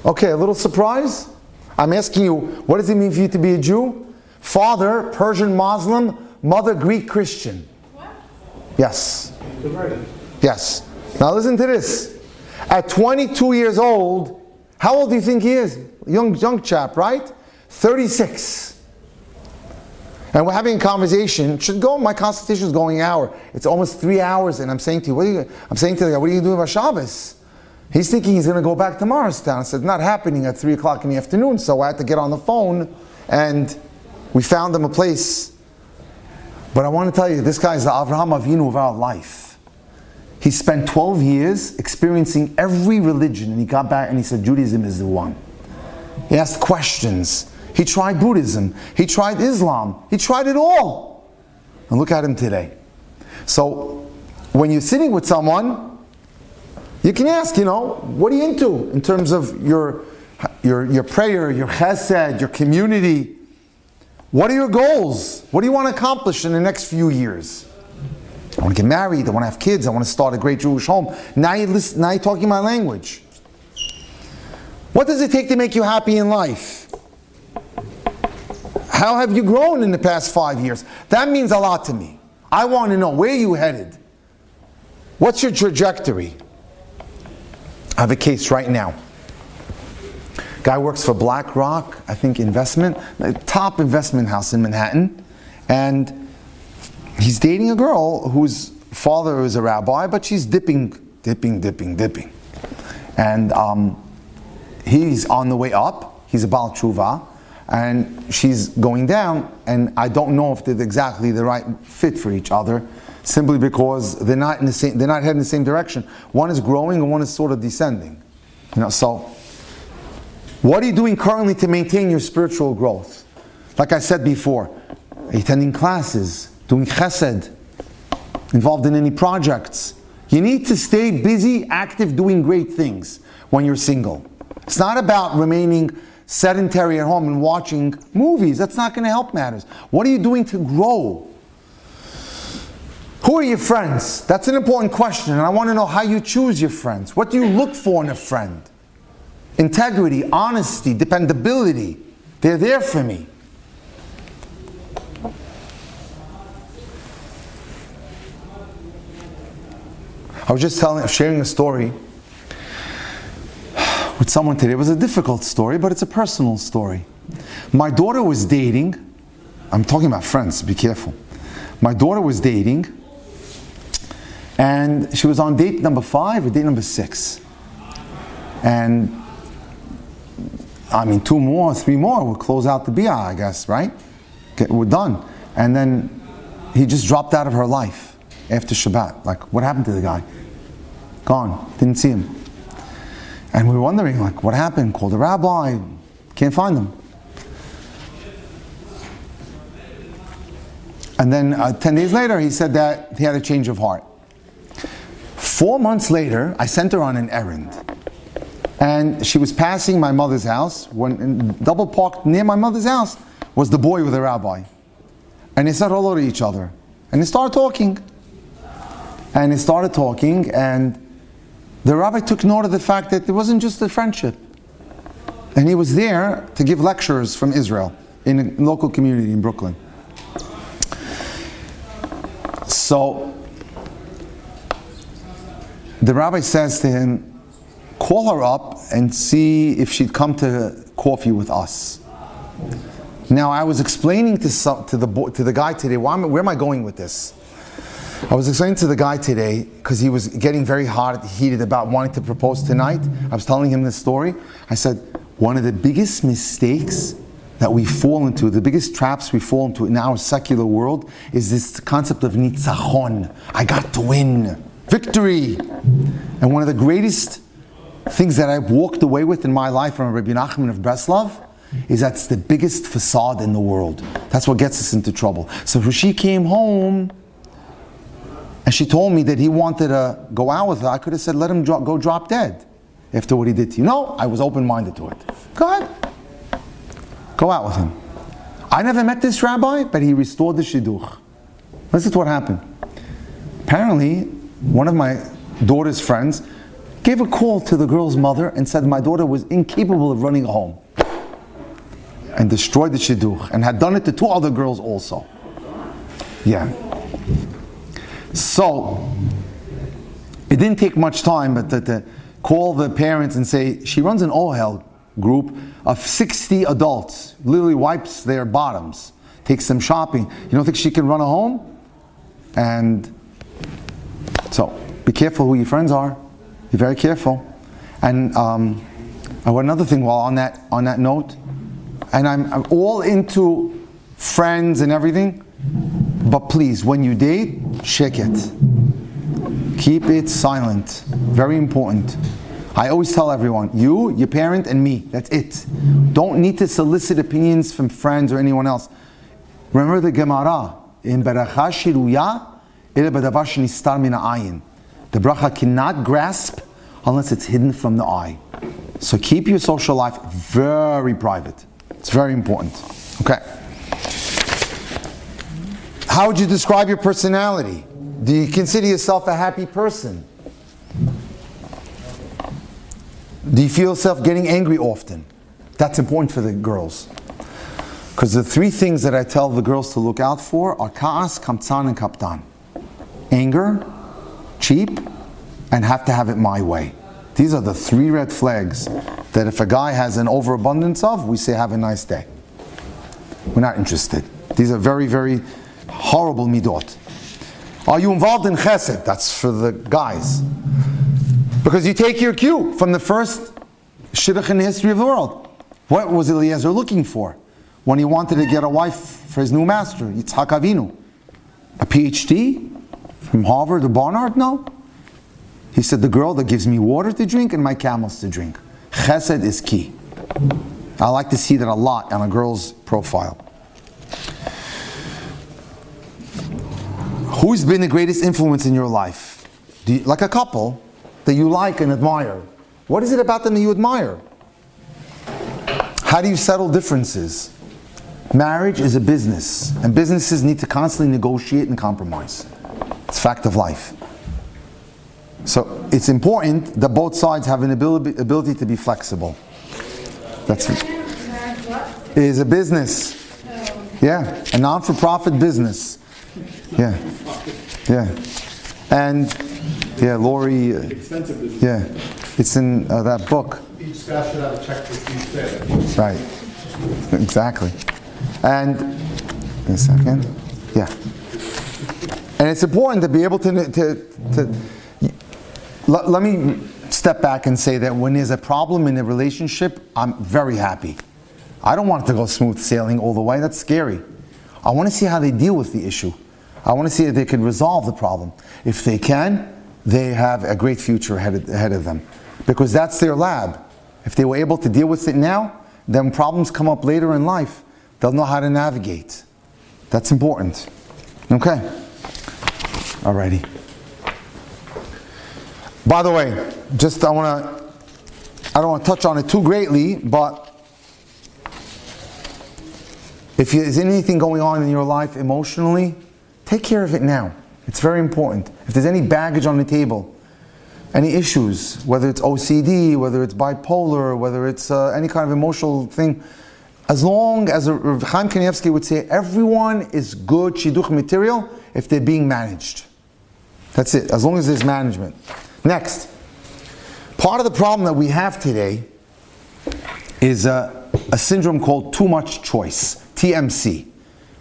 Okay, a little surprise? I'm asking you, what does it mean for you to be a Jew? Father, Persian Muslim, mother, Greek Christian. What? Yes. Yes. Now listen to this. At 22 years old, how old do you think he is? Young chap, right? 36. And we're having a conversation. Should go. My consultation is going an hour. It's almost 3 hours, and I'm saying to you, I'm saying to the guy, what are you doing about Shabbos? He's thinking he's going to go back to Morristown. I said, not happening at 3 o'clock in the afternoon. So I had to get on the phone, and we found him a place. But I want to tell you, this guy is the Avraham Avinu of our life. He spent 12 years experiencing every religion, and he got back and he said, Judaism is the one. He asked questions. He tried Buddhism. He tried Islam. He tried it all. And look at him today. So, when you're sitting with someone, you can ask, what are you into in terms of your prayer, your chesed, your community? What are your goals? What do you want to accomplish in the next few years? I want to get married. I want to have kids. I want to start a great Jewish home. Now you're talking my language. What does it take to make you happy in life? How have you grown in the past 5 years? That means a lot to me. I want to know, where are you headed? What's your trajectory? I have a case right now. Guy works for BlackRock, I think investment, a top investment house in Manhattan. And he's dating a girl whose father is a rabbi, but she's dipping. And he's on the way up. He's a Baal Tshuva. And she's going down. And I don't know if they're exactly the right fit for each other, simply because they're not heading in the same direction. One is growing and one is sort of descending. So what are you doing currently to maintain your spiritual growth? Like I said before, attending classes, doing chesed, involved in any projects. You need to stay busy, active, doing great things when you're single. It's not about remaining sedentary at home and watching movies. That's not going to help matters. What are you doing to grow? Who are your friends? That's an important question, and I want to know how you choose your friends. What do you look for in a friend? Integrity, honesty, dependability. They're there for me. I was just sharing a story with someone today. It was a difficult story, but it's a personal story. My daughter was dating. I'm talking about friends, be careful. My daughter was dating, and she was on date number 5 or date number 6. And 2 more, 3 more, we'll close out the bia, I guess, right? We're done. And then he just dropped out of her life after Shabbat. Like, what happened to the guy? Gone. Didn't see him. And we were wondering, what happened? Called a rabbi. Can't find him. And then 10 days later, he said that he had a change of heart. 4 months later, I sent her on an errand. And she was passing my mother's house. When double parked near my mother's house was the boy with the rabbi. And they said hello to each other. And they started talking. And the rabbi took note of the fact that it wasn't just a friendship. And he was there to give lectures from Israel in a local community in Brooklyn. So the rabbi says to him, call her up and see if she'd come to coffee with us. Now I was explaining to the guy today, where am I going with this? I was explaining to the guy today, because he was getting very heated about wanting to propose tonight. I was telling him this story. I said, one of the biggest mistakes that we fall into, the biggest traps we fall into in our secular world, is this concept of nitzachon. I got to win. Victory. And one of the greatest things that I've walked away with in my life from Rabbi Nachman of Breslov is that's the biggest facade in the world. That's what gets us into trouble. So when she came home and she told me that he wanted to go out with her, I could have said, let him go drop dead after what he did to you. No, I was open-minded to it. Go ahead. Go out with him. I never met this rabbi, but he restored the shidduch. This is what happened. Apparently, one of my daughter's friends gave a call to the girl's mother and said my daughter was incapable of running home. And destroyed the shidduch, and had done it to 2 other girls also. Yeah. So, it didn't take much time, but to call the parents and say, she runs an OHEL group of 60 adults, literally wipes their bottoms, takes them shopping. You don't think she can run a home? And so, be careful who your friends are. Be very careful. And another thing, while on that note, and I'm all into friends and everything, but please, when you date, check it. Keep it silent. Very important. I always tell everyone, you, your parent, and me. That's it. Don't need to solicit opinions from friends or anyone else. Remember the Gemara, in Beracha Shiruya, ila b'davar shenistar min ha'ayin. The bracha cannot grasp unless it's hidden from the eye. So keep your social life very private. It's very important. Okay. How would you describe your personality? Do you consider yourself a happy person? Do you feel yourself getting angry often? That's important for the girls. Because the 3 things that I tell the girls to look out for are ka'as, kamtzan, and kaptan. Anger, cheap, and have to have it my way. These are the 3 red flags that if a guy has an overabundance of, we say have a nice day. We're not interested. These are very, very horrible midot. Are you involved in chesed? That's for the guys. Because you take your cue from the first shidduch in the history of the world. What was Eliezer looking for when he wanted to get a wife for his new master, Yitzhak Avinu? A PhD from Harvard or Barnard? No. He said, the girl that gives me water to drink and my camels to drink. Chesed is key. I like to see that a lot on a girl's profile. Who's been the greatest influence in your life? Like a couple that you like and admire. What is it about them that you admire? How do you settle differences? Marriage is a business, and businesses need to constantly negotiate and compromise. It's a fact of life. So it's important that both sides have an ability to be flexible. That's it. It is a business. Yeah, a non-for-profit business. Yeah, yeah, and yeah, Lori. Expensive business. Yeah, it's in that book. Each guy should have a check for each day. Right. Exactly. And in a second. Yeah. And it's important to be able to let me step back and say that when there's a problem in a relationship, I'm very happy. I don't want it to go smooth sailing all the way. That's scary. I want to see how they deal with the issue. I want to see if they can resolve the problem. If they can, they have a great future ahead of them. Because that's their lab. If they were able to deal with it now, then problems come up later in life, they'll know how to navigate. That's important. Okay. Alrighty. By the way, I don't want to touch on it too greatly, but if there's anything going on in your life emotionally, take care of it now. It's very important. If there's any baggage on the table, any issues, whether it's OCD, whether it's bipolar, whether it's any kind of emotional thing, as long as Chaim Kanievsky would say, everyone is good shidduch material if they're being managed. That's it, as long as there's management. Next, part of the problem that we have today is a syndrome called too much choice, TMC.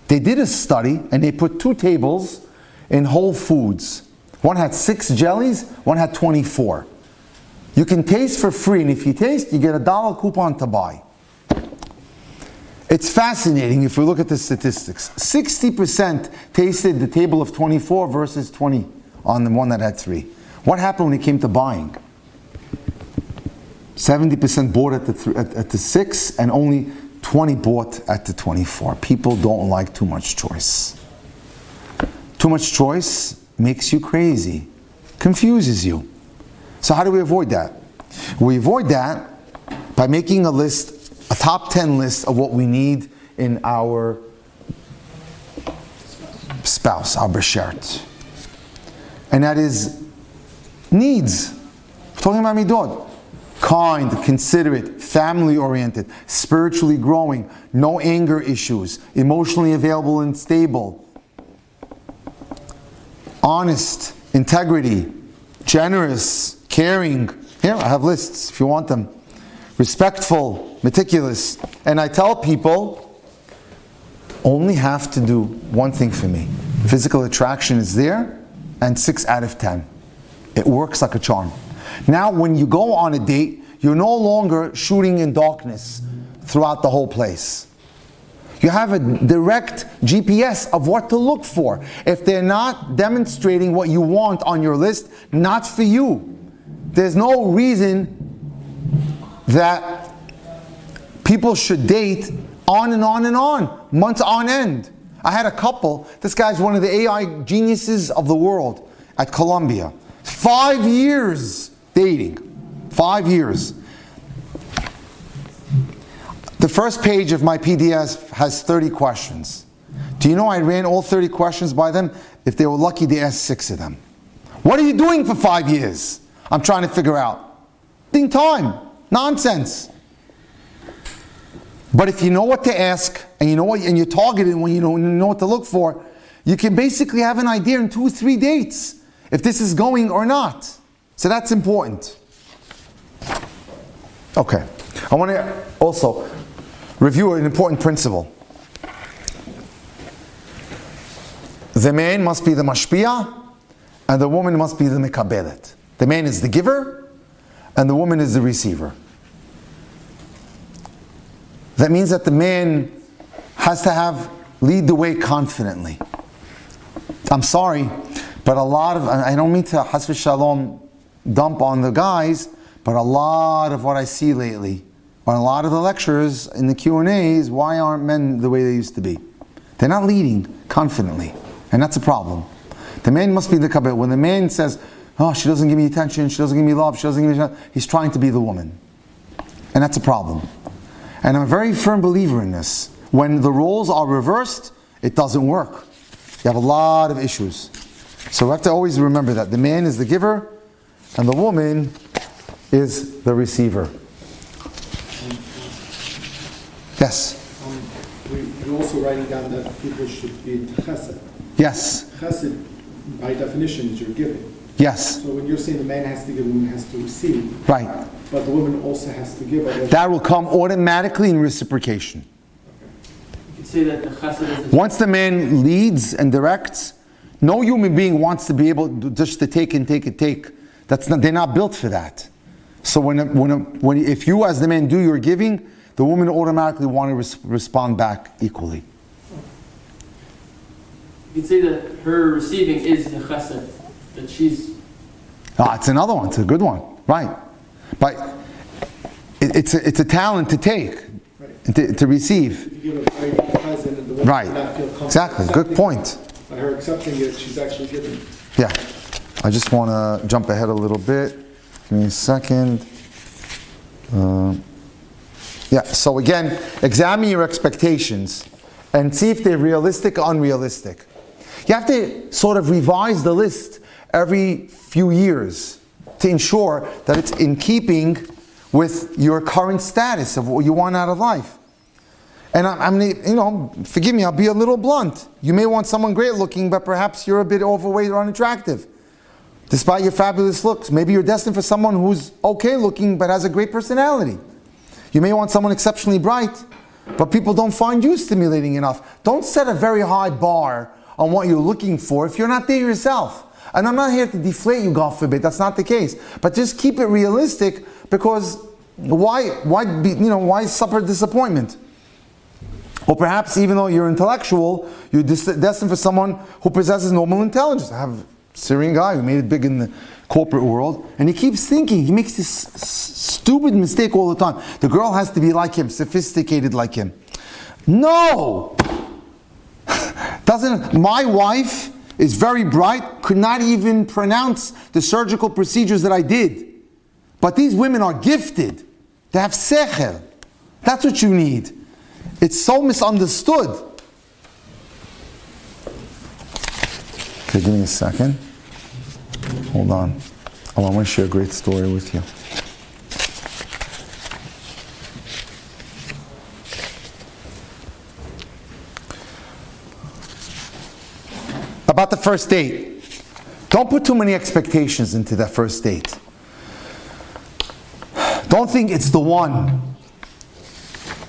They did a study and they put 2 tables in Whole Foods. One had 6 jellies, one had 24. You can taste for free, and if you taste, you get a $1 coupon to buy. It's fascinating if we look at the statistics. 60% tasted the table of 24 versus 20 on the one that had 3. What happened when it came to buying? 70% bought at the 6 and only 20 bought at the 24. People don't like too much choice. Too much choice makes you crazy, confuses you. So how do we avoid that? We avoid that by making a list, a top 10 list of what we need in our spouse, our beshert. And that is needs. We're talking about midot. Kind, considerate, family-oriented, spiritually growing, no anger issues, emotionally available and stable, honest, integrity, generous, caring. Here, I have lists if you want them. Respectful, meticulous. And I tell people, only have to do one thing for me. Physical attraction is there, and 6 out of 10. It works like a charm. Now, when you go on a date, you're no longer shooting in darkness throughout the whole place. You have a direct GPS of what to look for. If they're not demonstrating what you want on your list, not for you. There's no reason that people should date on and on and on, months on end. I had a couple, this guy's one of the AI geniuses of the world at Columbia. 5 years dating. 5 years. The first page of my PDF has 30 questions. Do you know I ran all 30 questions by them? If they were lucky, they asked 6 of them. What are you doing for 5 years? I'm trying to figure out. Ding time. Nonsense. But if you know what to ask, and you know what, and you're targeted when you know what to look for, you can basically have an idea in 2 or 3 dates if this is going or not. So that's important. Okay. I want to also review an important principle. The man must be the mashpia, and the woman must be the mekabelet. The man is the giver, and the woman is the receiver. That means that the man has to lead the way confidently. I'm sorry, but I don't mean to has v'shalom dump on the guys, but a lot of what I see lately, on a lot of the lectures in the Q&As, why aren't men the way they used to be? They're not leading confidently, and that's a problem. The man must be the kabel. When the man says, oh, she doesn't give me attention, she doesn't give me love, she doesn't give me, he's trying to be the woman. And that's a problem. And I'm a very firm believer in this. When the roles are reversed, it doesn't work. You have a lot of issues. So we have to always remember that. The man is the giver, and the woman is the receiver. Yes? You're also writing down that people should be into chesed. Yes. Chesed, by definition, is you're giving. Yes. So when you're saying the man has to give, the woman has to receive. Right. But the woman also has to give. That will come automatically in reciprocation. You could say that the chesed is... Once the man leads and directs, no human being wants to be able just to take and take and take. They're not built for that. So if you as the man do your giving, the woman automatically want to respond back equally. You could say that her receiving is the chesed, that she's... It's another one. It's a good one. Right. But it's a talent to take, and to receive. You give a very present and the woman Right. does not feel comfortable. Exactly. Good point. By her accepting it, she's actually giving. Yeah. I just want to jump ahead a little bit. Give me a second. So again, examine your expectations and see if they're realistic or unrealistic. You have to sort of revise the list every few years to ensure that it's in keeping with your current status of what you want out of life. And forgive me, I'll be a little blunt. You may want someone great looking, but perhaps you're a bit overweight or unattractive. Despite your fabulous looks, maybe you're destined for someone who's okay looking, but has a great personality. You may want someone exceptionally bright, but people don't find you stimulating enough. Don't set a very high bar on what you're looking for if you're not there yourself. And I'm not here to deflate you, God forbid, that's not the case. But just keep it realistic, because why suffer disappointment? Or perhaps even though you're intellectual, you're destined for someone who possesses normal intelligence. I have a Syrian guy who made it big in the corporate world, and he keeps thinking, he makes this stupid mistake all the time. The girl has to be like him, sophisticated like him. No! My wife is very bright, could not even pronounce the surgical procedures that I did. But these women are gifted. They have sechel. That's what you need. It's so misunderstood. Okay, give me a second. Hold on. I want to share a great story with you. About the first date. Don't put too many expectations into that first date. Don't think it's the one.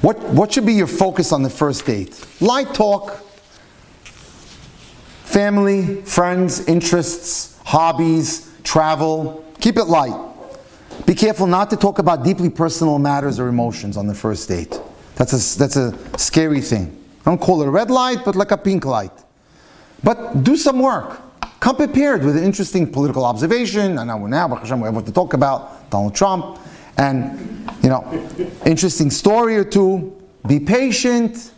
What should be your focus on the first date? Light talk, family, friends, interests, hobbies, travel. Keep it light. Be careful not to talk about deeply personal matters or emotions on the first date. That's a scary thing. I don't call it a red light, but like a pink light. But do some work. Come prepared with an interesting political observation. And now we have what to talk about, Donald Trump. And, interesting story or two. Be patient.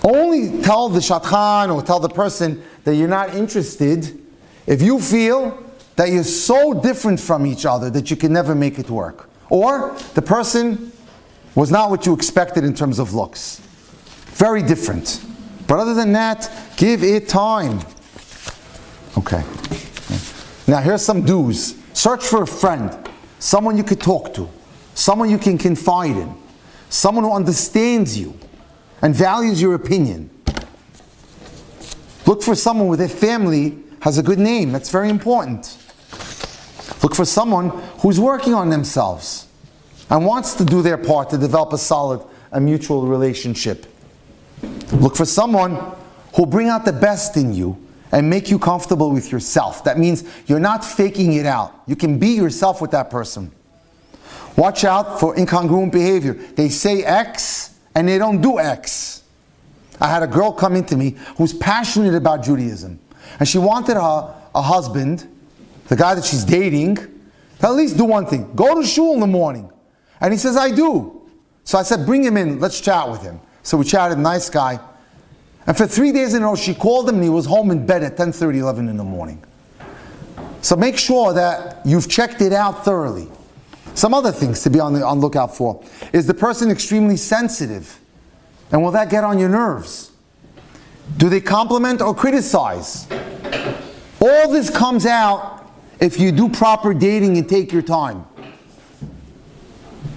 Only tell the shadchan or tell the person that you're not interested if you feel that you're so different from each other that you can never make it work. Or the person was not what you expected in terms of looks. Very different. But other than that, give it time. Okay. Now here's some do's. Search for a friend. Someone you could talk to. Someone you can confide in. Someone who understands you and values your opinion. Look for someone with their family has a good name. That's very important. Look for someone who's working on themselves and wants to do their part to develop a mutual relationship. Look for someone who'll bring out the best in you and make you comfortable with yourself. That means you're not faking it out. You can be yourself with that person. Watch out for incongruent behavior. They say X and they don't do X. I had a girl come into me who's passionate about Judaism. And she wanted a husband, the guy that she's dating, to at least do one thing. Go to shul in the morning. And he says, I do. So I said, bring him in. Let's chat with him. So we chatted, nice guy. And for 3 days in a row, she called him and he was home in bed at 10:30, 11 in the morning. So make sure that you've checked it out thoroughly. Some other things to be on lookout for. Is the person extremely sensitive? And will that get on your nerves? Do they compliment or criticize? All this comes out if you do proper dating and take your time.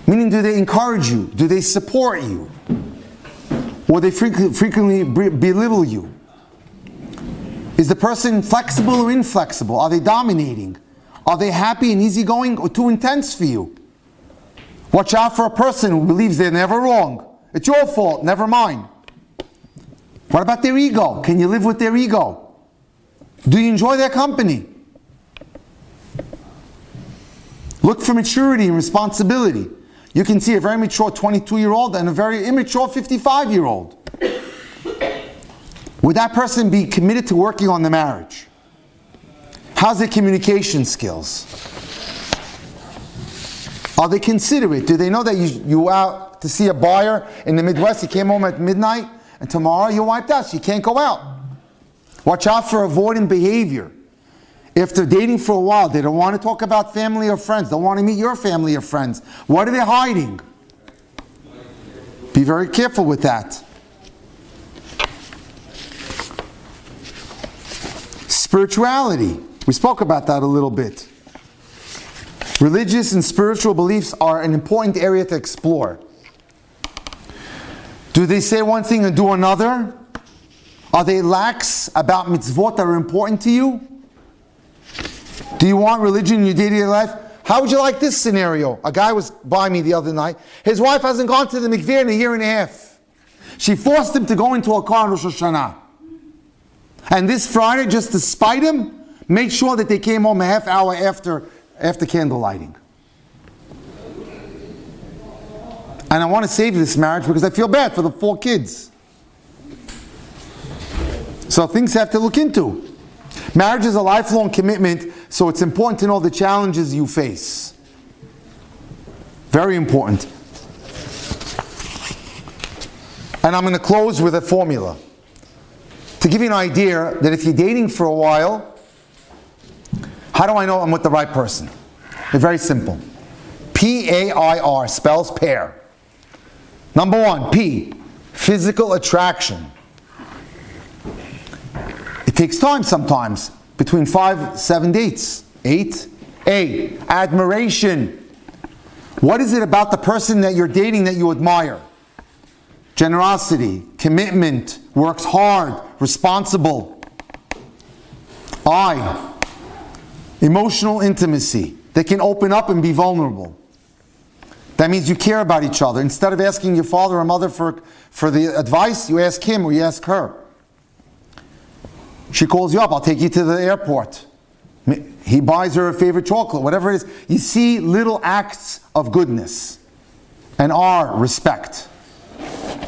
Meaning, do they encourage you? Do they support you? Or they frequently belittle you? Is the person flexible or inflexible? Are they dominating? Are they happy and easygoing or too intense for you? Watch out for a person who believes they're never wrong. It's your fault, never mine. What about their ego? Can you live with their ego? Do you enjoy their company? Look for maturity and responsibility. You can see a very mature 22-year-old and a very immature 55-year-old. Would that person be committed to working on the marriage? How's their communication skills? Are they considerate? Do they know that you were out to see a buyer in the Midwest, you came home at midnight, and tomorrow you're wiped out, so you can't go out? Watch out for avoidant behavior. If they're dating for a while, they don't want to talk about family or friends, don't want to meet your family or friends. What are they hiding? Be very careful with that. Spirituality. We spoke about that a little bit. Religious and spiritual beliefs are an important area to explore. Do they say one thing and do another? Are they lax about mitzvot that are important to you? Do you want religion in your daily life? How would you like this scenario? A guy was by me the other night. His wife hasn't gone to the mikveh in a year and a half. She forced him to go into a car on Rosh Hashanah. And this Friday, just to spite him, made sure that they came home a half hour after candle lighting. And I want to save this marriage because I feel bad for the 4 kids. So things have to look into. Marriage is a lifelong commitment, so it's important to know the challenges you face. Very important. And I'm going to close with a formula. To give you an idea that if you're dating for a while, how do I know I'm with the right person? It's very simple. P-A-I-R spells pair. Number 1, P, physical attraction. It takes time sometimes, between 5-7 dates. 8, A, admiration. What is it about the person that you're dating that you admire? Generosity, commitment, works hard, responsible. I, emotional intimacy. They can open up and be vulnerable. That means you care about each other. Instead of asking your father or mother for the advice, you ask him or you ask her. She calls you up, I'll take you to the airport. He buys her a favorite chocolate, whatever it is. You see little acts of goodness and respect.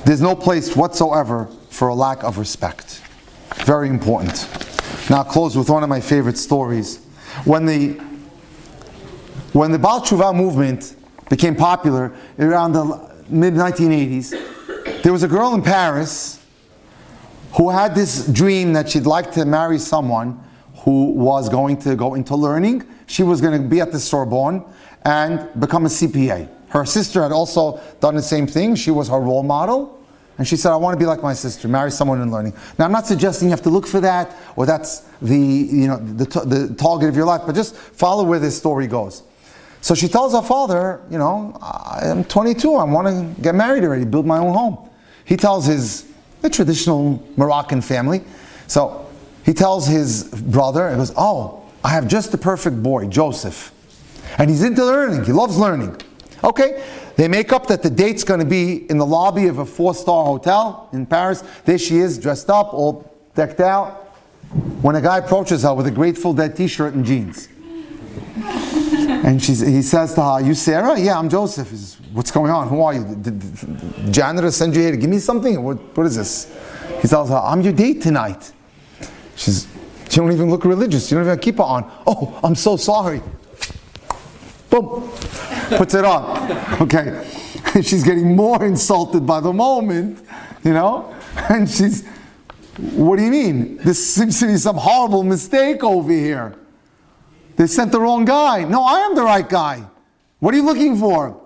There's no place whatsoever for a lack of respect. Very important. Now I'll close with one of my favorite stories. When the Baal Tshuva movement became popular around the mid-1980s, there was a girl in Paris who had this dream that she'd like to marry someone who was going to go into learning. She was going to be at the Sorbonne and become a CPA. Her sister had also done the same thing. She was her role model. And she said, I want to be like my sister, marry someone in learning. Now, I'm not suggesting you have to look for that, or that's the target of your life, but just follow where this story goes. So she tells her father, I'm 22, I want to get married already, build my own home. He tells the traditional Moroccan family. So he tells his brother, he goes, I have just the perfect boy, Joseph. And he's into learning, he loves learning. Okay, they make up that the date's going to be in the lobby of a 4-star hotel in Paris. There she is, dressed up, all decked out. When a guy approaches her with a Grateful Dead t-shirt and jeans. And he says to her, you Sarah? Yeah, I'm Joseph. He says, what's going on? Who are you? Did the janitor send you here to give me something? What is this? He tells her, I'm your date tonight. She don't even look religious. You don't even have a kippah on. Oh, I'm so sorry. Boom. Puts it on. Okay. She's getting more insulted by the moment, And she's, what do you mean? This seems to be some horrible mistake over here. They sent the wrong guy. No, I am the right guy. What are you looking for?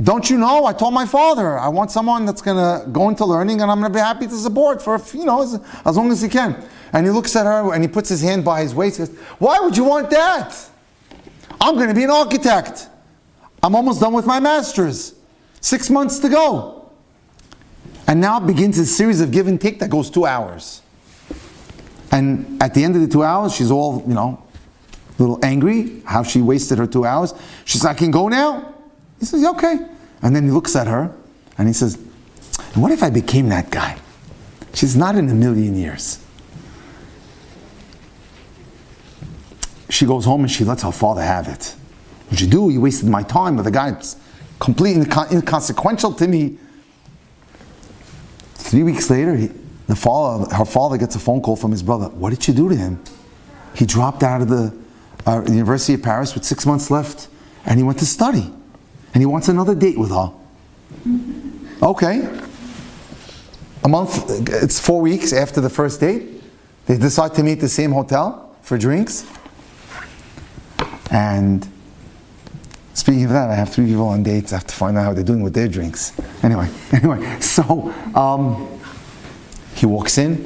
Don't you know? I told my father, I want someone that's going to go into learning and I'm going to be happy to support for, as long as he can. And he looks at her and he puts his hand by his waist and says, why would you want that? I'm going to be an architect. I'm almost done with my master's. 6 months to go. And now begins a series of give and take that goes 2 hours. And at the end of the 2 hours, she's all, a little angry how she wasted her 2 hours. She says, I can go now? He says, okay. And then he looks at her and he says, what if I became that guy? She's not in a million years. She goes home and she lets her father have it. What'd you do? You wasted my time with a guy that's completely inconsequential to me. 3 weeks later, her father gets a phone call from his brother. What did you do to him? He dropped out of the University of Paris with 6 months left, and he went to study. And he wants another date with her. Okay. It's 4 weeks after the first date. They decide to meet at the same hotel for drinks. And speaking of that, I have 3 people on dates. I have to find out how they're doing with their drinks. Anyway, so he walks in,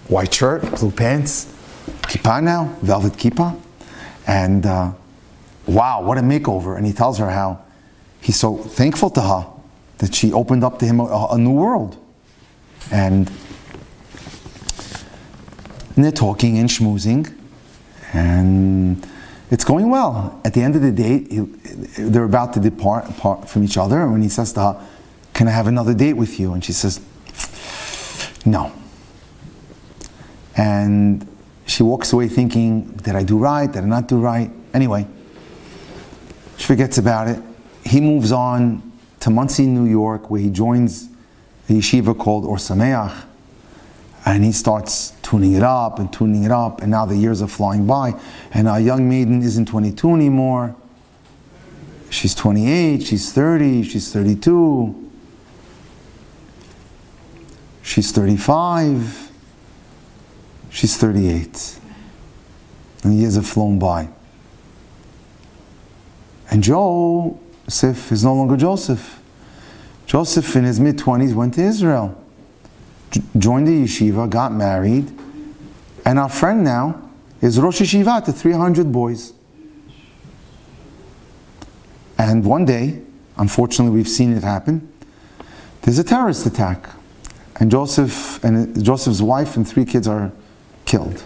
white shirt, blue pants, kippah now, velvet kippah. And wow, what a makeover. And he tells her how he's so thankful to her that she opened up to him a new world. And they're talking and schmoozing, and it's going well. At the end of the day, they're about to depart apart from each other, and when he says to her, "Can I have another date with you?" And she says, "No." And she walks away thinking, did I do right? Did I not do right? Anyway, she forgets about it. He moves on to Monsey, New York, where he joins a yeshiva called Or Sameach, and he starts tuning it up, and now the years are flying by, and our young maiden isn't 22 anymore. She's 28, she's 30, she's 32, she's 35, she's 38. And the years have flown by. And Joseph is no longer Joseph. Joseph, in his mid-20s, went to Israel, joined the yeshiva, got married, and our friend now is Rosh Yeshiva to 300 boys. And one day, unfortunately we've seen it happen, there's a terrorist attack. And Joseph's wife and 3 kids are killed.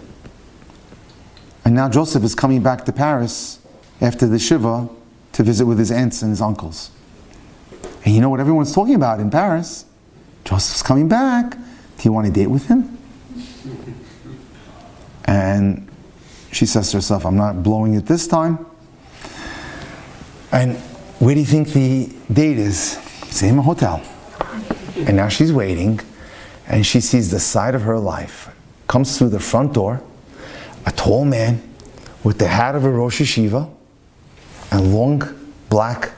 And now Joseph is coming back to Paris after the Shiva to visit with his aunts and his uncles. And you know what everyone's talking about in Paris? Joseph's coming back. Do you want to date with him? And she says to herself, I'm not blowing it this time. And where do you think the date is? Same hotel. And now she's waiting, and she sees the sight of her life. Comes through the front door, a tall man with the hat of a Rosh Yeshiva and long black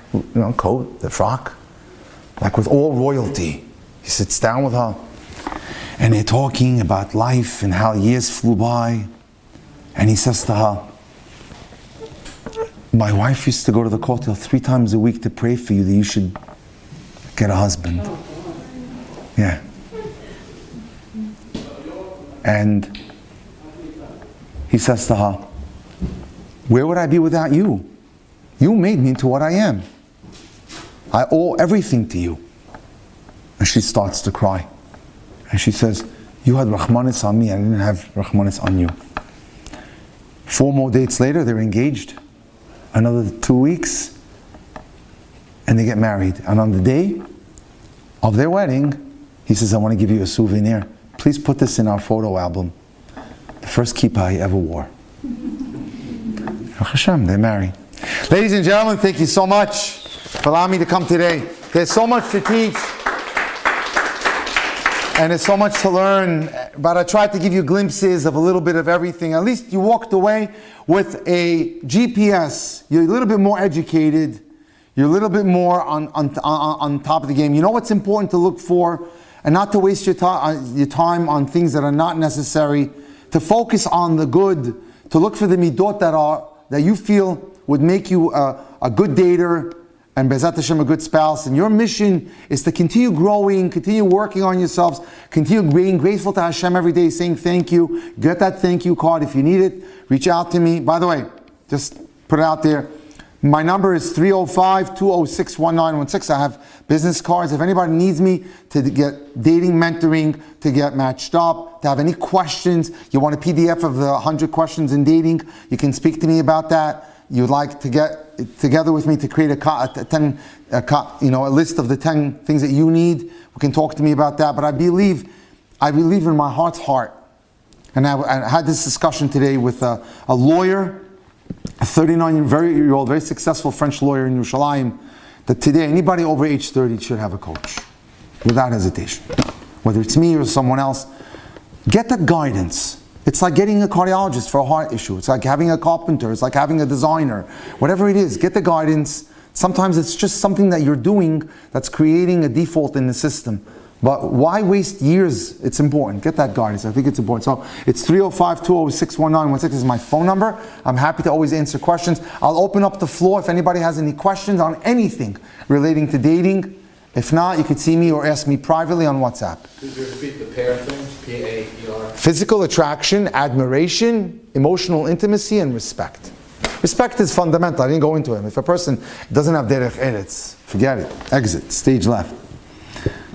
coat, the frock, like with all royalty. He sits down with her, and they're talking about life and how years flew by. And he says to her, my wife used to go to the kotel 3 times a week to pray for you that you should get a husband. Yeah. And he says to her, where would I be without you? You made me into what I am. I owe everything to you. And she starts to cry. And she says, you had Rahmanis on me, I didn't have Rahmanis on you. 4 more dates later, they're engaged. Another 2 weeks, and they get married. And on the day of their wedding, he says, I want to give you a souvenir. Please put this in our photo album. The first kippah I ever wore. Hashem, they're married. Ladies and gentlemen, thank you so much for allowing me to come today. There's so much to teach, and there's so much to learn, but I tried to give you glimpses of a little bit of everything. At least you walked away with a GPS. You're a little bit more educated. You're a little bit more on top of the game. You know what's important to look for, and not to waste your time on things that are not necessary. To focus on the good. To look for the midot that you feel would make you a good dater, and Be'ezat Hashem a good spouse. And your mission is to continue growing, continue working on yourselves, continue being grateful to Hashem every day, saying thank you. Get that thank you card if you need it. Reach out to me. By the way, just put it out there. My number is 305-206-1916. I have business cards. If anybody needs me to get dating mentoring, to get matched up, to have any questions, you want a PDF of the 100 questions in dating, you can speak to me about that. You'd like to get together with me to create a list of the 10 things that you need, we can talk to me about that. But I believe in my heart's heart, and I had this discussion today with a lawyer, a 39-year-old, very successful French lawyer in Yerushalayim, that today anybody over age 30 should have a coach, without hesitation. Whether it's me or someone else, get that guidance. It's like getting a cardiologist for a heart issue. It's like having a carpenter. It's like having a designer. Whatever it is, get the guidance. Sometimes it's just something that you're doing that's creating a default in the system. But why waste years? It's important. Get that guidance. I think it's important. So it's 305-206-1916 is my phone number. I'm happy to always answer questions. I'll open up the floor if anybody has any questions on anything relating to dating. If not, you could see me or ask me privately on WhatsApp. Could you repeat the pair things? P-A-E-R. Physical attraction, admiration, emotional intimacy, and respect. Respect is fundamental. I didn't go into it. If a person doesn't have derech eretz, forget it. Exit, stage left.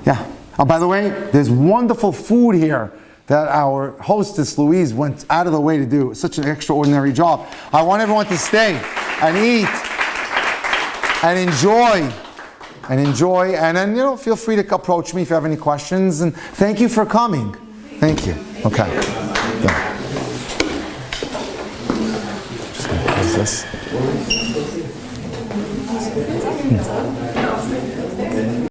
Yeah. Oh, by the way, there's wonderful food here that our hostess Louise went out of the way to do. Such an extraordinary job. I want everyone to stay and eat and enjoy. And then, feel free to approach me if you have any questions. And thank you for coming. Thank you. Okay. Yeah. Just going to close this.